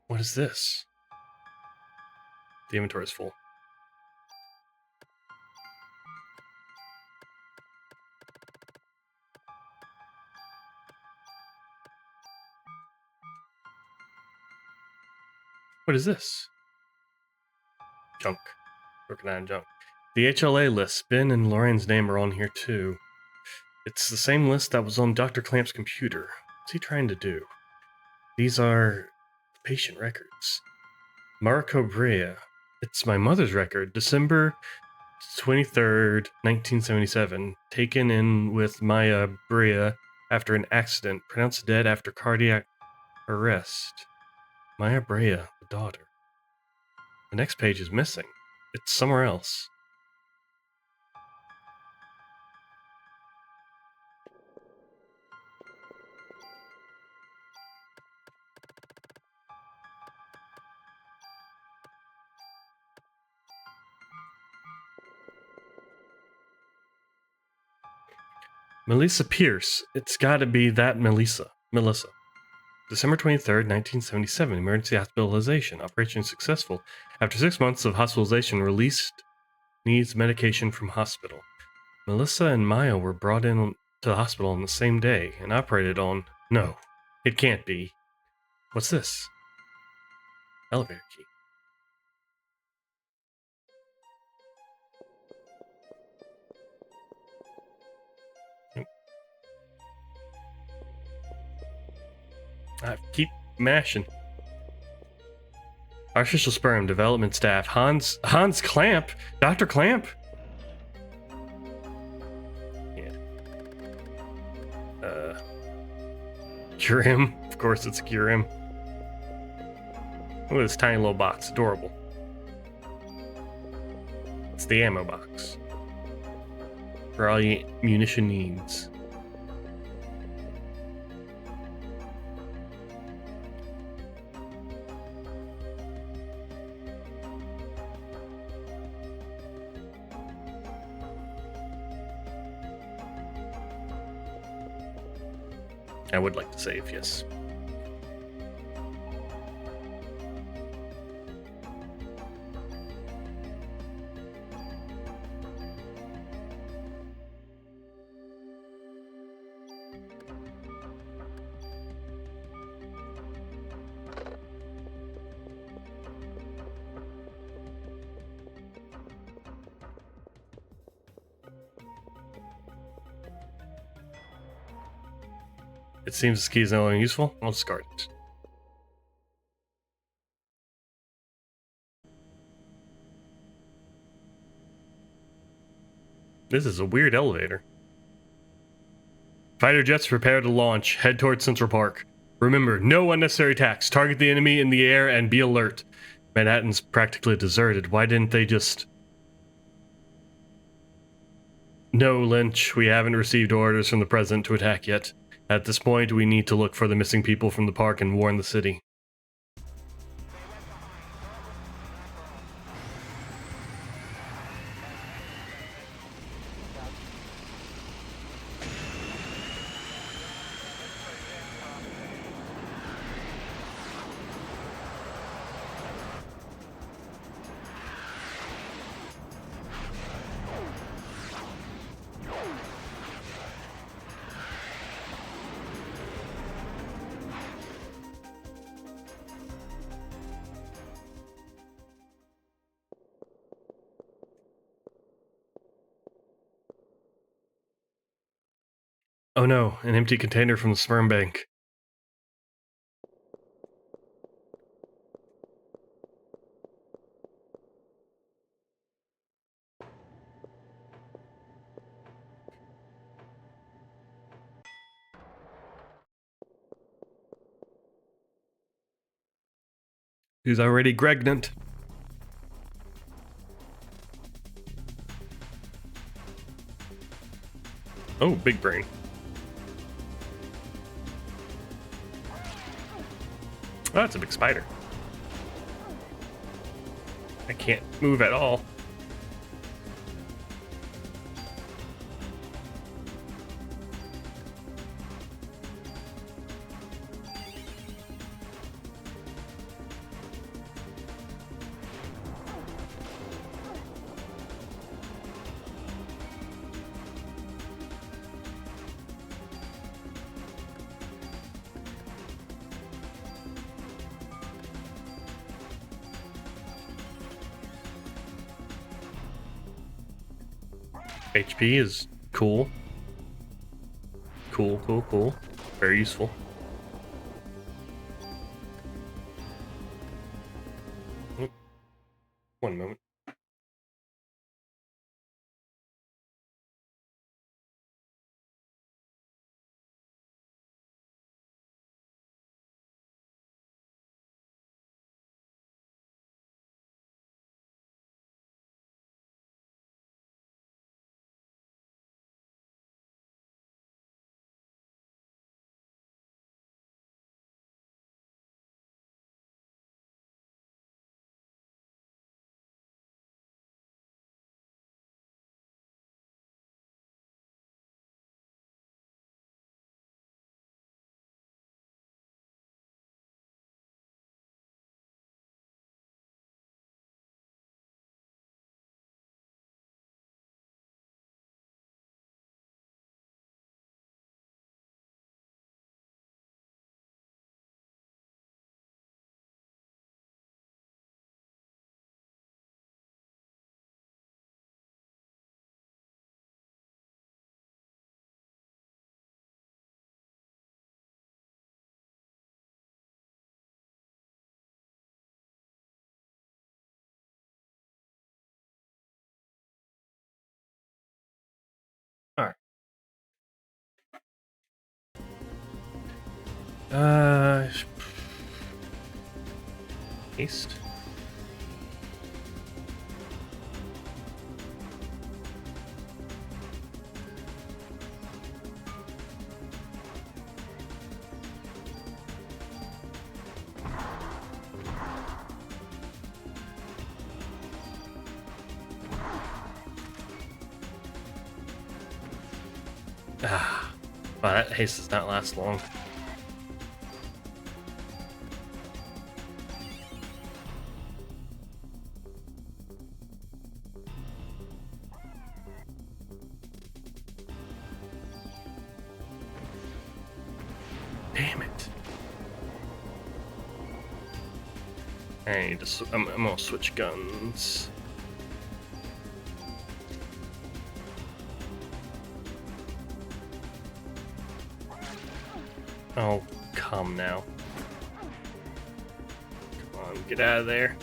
What is this? The inventory is full. What is this? Junk. Broken iron junk. The HLA list. Ben and Lorraine's name are on here too. It's the same list that was on Dr. Clamp's computer. What's he trying to do? These are the patient records. Marco Brea. It's my mother's record. December 23rd, 1977. Taken in with Maya Brea after an accident. Pronounced dead after cardiac arrest. Maya Brea, the daughter. The next page is missing. It's somewhere else. Melissa Pierce. It's gotta be that Melissa. December 23rd, 1977. Emergency hospitalization. Operation successful. After 6 months of hospitalization, released. Needs medication from hospital. Melissa and Maya were brought in to the hospital on the same day and operated on. No, it can't be. What's this? Elevator key. I keep mashing. Artificial sperm development staff. Hans Clamp? Dr. Clamp? Yeah. Cure him. Of course it's cure him. Look at this tiny little box. Adorable. It's the ammo box. For all your munition needs. I would like to save, yes. It seems this key is no longer useful. I'll discard it. This is a weird elevator. Fighter jets prepare to launch. Head towards Central Park. Remember, no unnecessary attacks. Target the enemy in the air and be alert. Manhattan's practically deserted. Why didn't they just... No, Lynch. We haven't received orders from the president to attack yet. At this point, we need to look for the missing people from the park and warn the city. Oh no, an empty container from the sperm bank. Who's already gregnant? Oh, big brain. Oh, that's a big spider. I can't move at all. HP is cool. Cool. Very useful. Oop. One moment. All right. Haste. Ah, wow, that haste does not last long. Damn it. I need to. I'm gonna switch guns. Oh, come now. Come on, get out of there.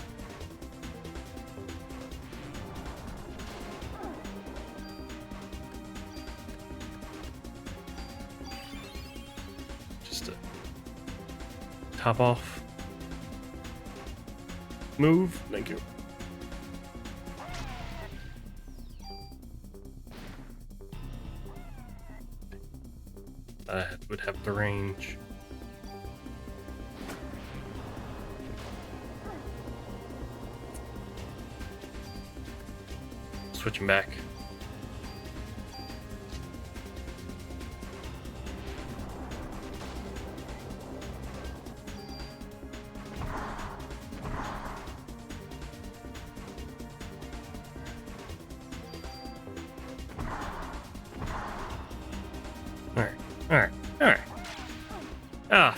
Just to top off. Move. Thank you. I would have the range. Switching back. Alright. Ah.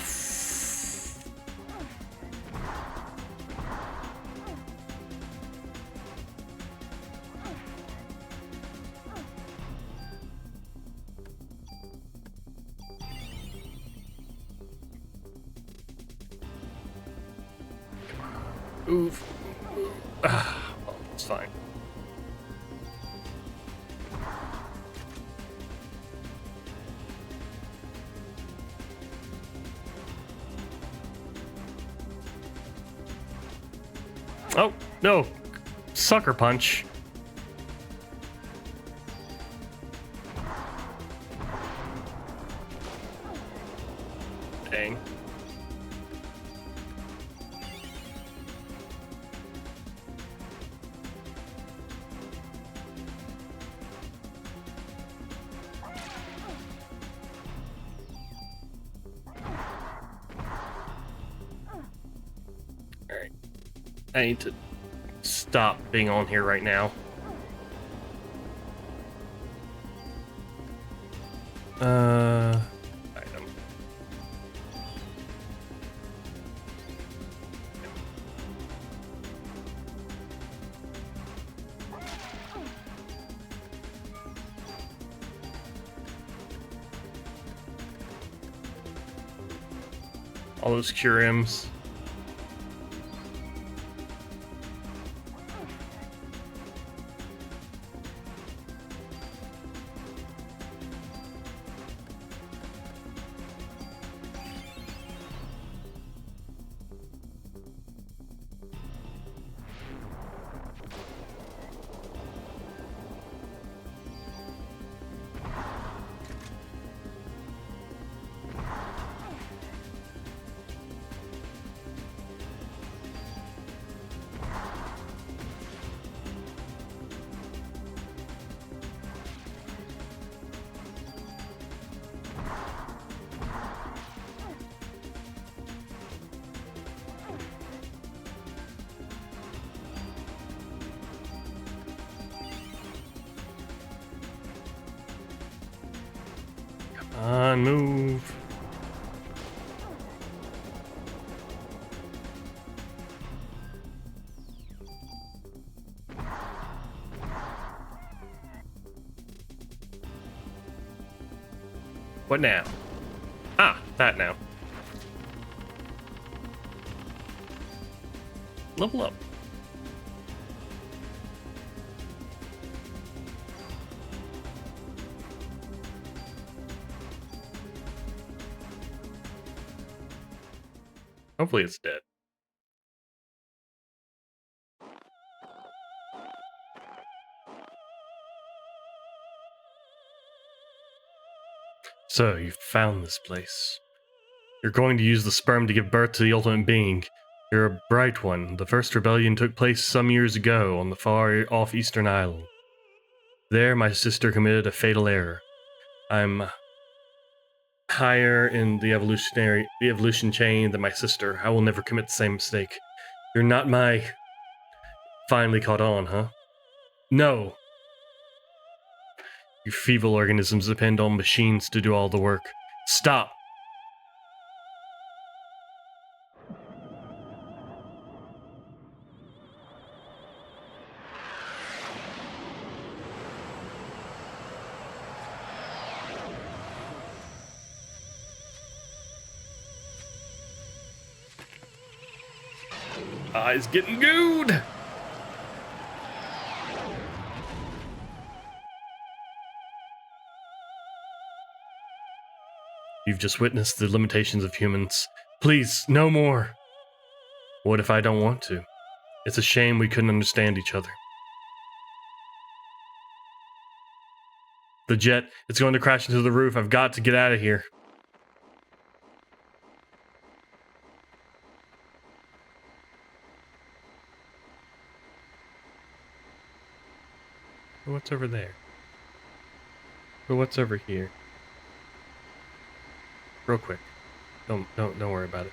Oof. Ah, well, it's fine. Oh, no. Sucker punch. I need to stop being on here right now. Item. All those curiums. Come on, move. What now? Ah, that now. Level up. Hopefully it's dead. So, you found this place. You're going to use the sperm to give birth to the ultimate being. You're a bright one. The first rebellion took place some years ago on the far off eastern island. There, my sister committed a fatal error. I'm higher in the evolution chain than my sister. I will never commit the same mistake. You're not my... Finally caught on, huh? No. You feeble organisms depend on machines to do all the work. Stop. Eyes getting good. You've just witnessed the limitations of humans. Please, no more. What if I don't want to? It's a shame we couldn't understand each other. The jet, it's going to crash into the roof. I've got to get out of here. What's over there? But what's over here? Real quick. Don't worry about it.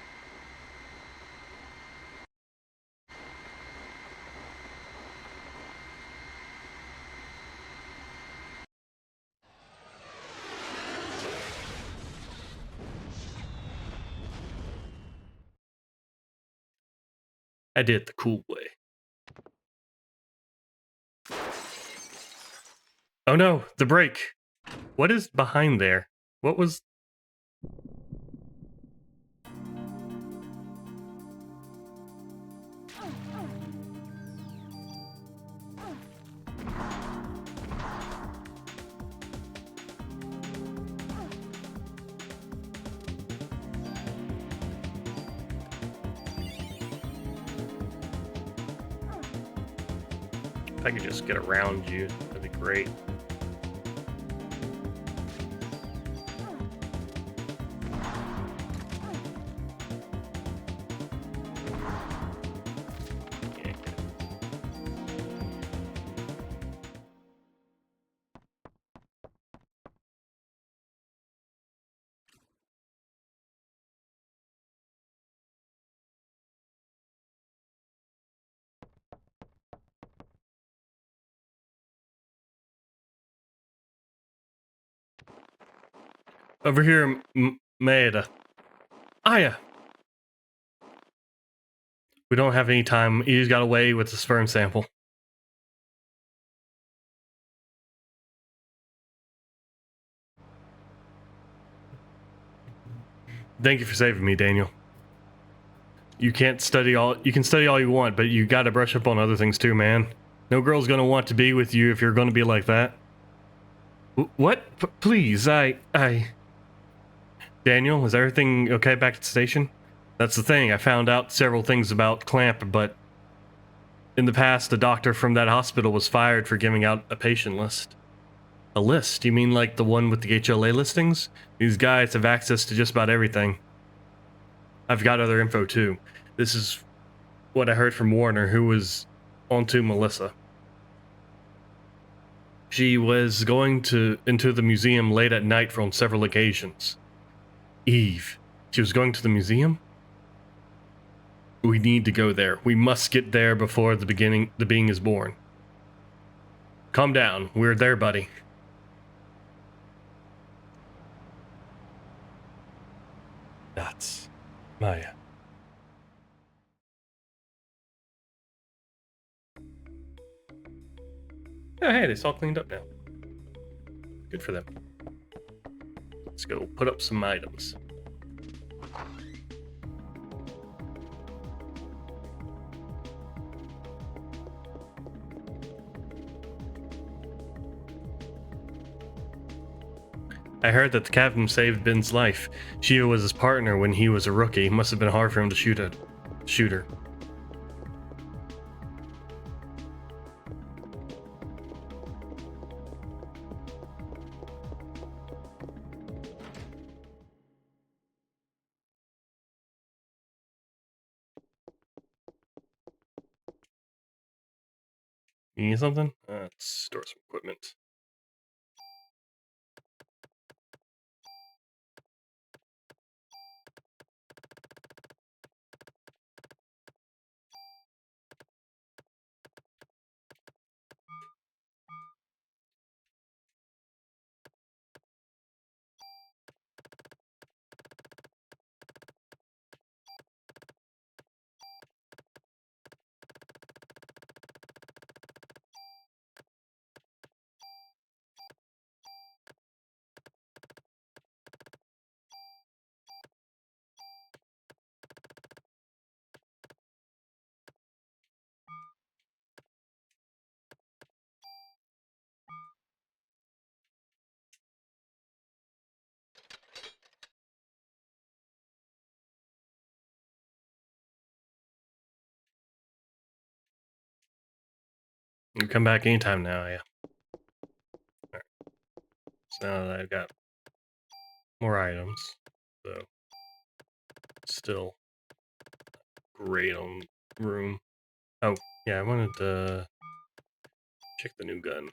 I did it the cool way. Oh no, the brake. What is behind there? What was... If I could just get around you, that'd be great. Over here, Maeda. Aya! We don't have any time. He's got away with the sperm sample. Thank you for saving me, Daniel. You can study all you want, but you gotta brush up on other things too, man. No girl's gonna want to be with you if you're gonna be like that. What? Please, Daniel, is everything okay back at the station? That's the thing, I found out several things about Clamp, but in the past, the doctor from that hospital was fired for giving out a patient list. A list? You mean like the one with the HLA listings? These guys have access to just about everything. I've got other info too. This is what I heard from Warner, who was onto Melissa. She was going into the museum late at night from several occasions. Eve. She was going to the museum? We need to go there. We must get there before the being is born. Calm down. We're there, buddy. That's Maya. Oh, hey, it's all cleaned up now. Good for them. Let's go put up some items. I heard that the captain saved Ben's life. Shia was his partner when he was a rookie. It must have been hard for him to shoot her. You need something? Let's store some equipment. You can come back anytime now, yeah. Alright. So now that I've got more items, so still great on room. Oh, yeah, I wanted to check the new gun.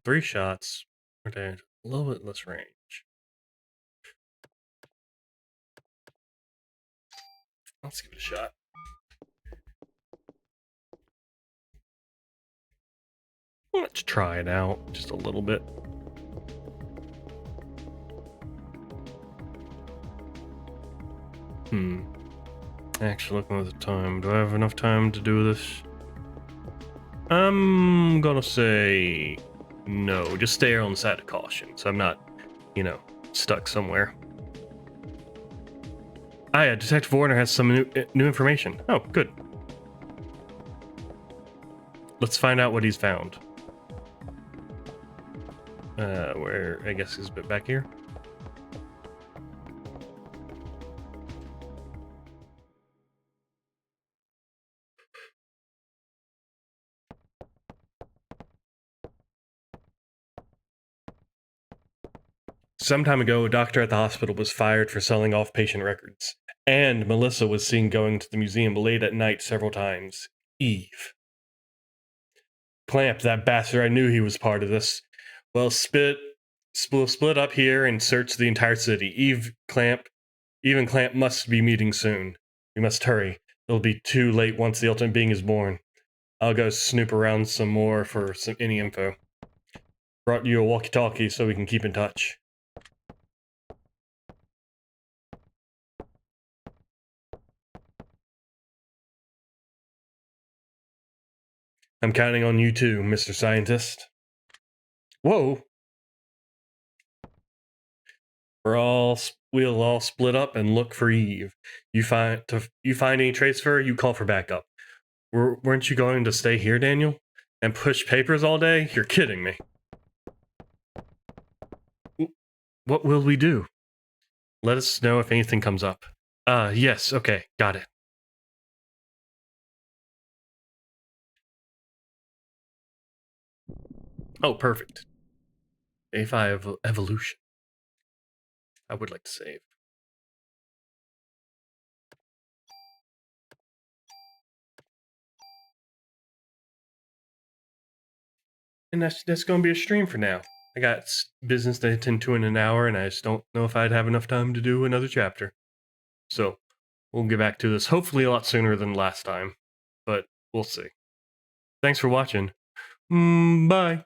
3 shots. Okay, a little bit less range. Let's give it a shot. Let's try it out just a little bit. Actually, looking at the time, do I have enough time to do this? I'm gonna say no. Just stay on the side of caution, so I'm not, stuck somewhere. Ah, yeah, Detective Warner has some new information. Oh, good. Let's find out what he's found. Where, I guess he's a bit back here. Some time ago, a doctor at the hospital was fired for selling off patient records, and Melissa was seen going to the museum late at night several times. Eve. Clamp, that bastard, I knew he was part of this. Well, split up here and search the entire city. Eve and Clamp must be meeting soon. We must hurry. It'll be too late once the ultimate being is born. I'll go snoop around some more for any info. Brought you a walkie-talkie so we can keep in touch. I'm counting on you too, Mr. Scientist. Whoa! We'll all split up and look for Eve. You find any trace of her, you call for backup. Weren't you going to stay here, Daniel? And push papers all day? You're kidding me. What will we do? Let us know if anything comes up. Yes, okay, got it. Oh, perfect. A5 evolution. I would like to save. And that's going to be a stream for now. I got business to attend to in an hour, and I just don't know if I'd have enough time to do another chapter. So, we'll get back to this hopefully a lot sooner than last time, but we'll see. Thanks for watching. Bye.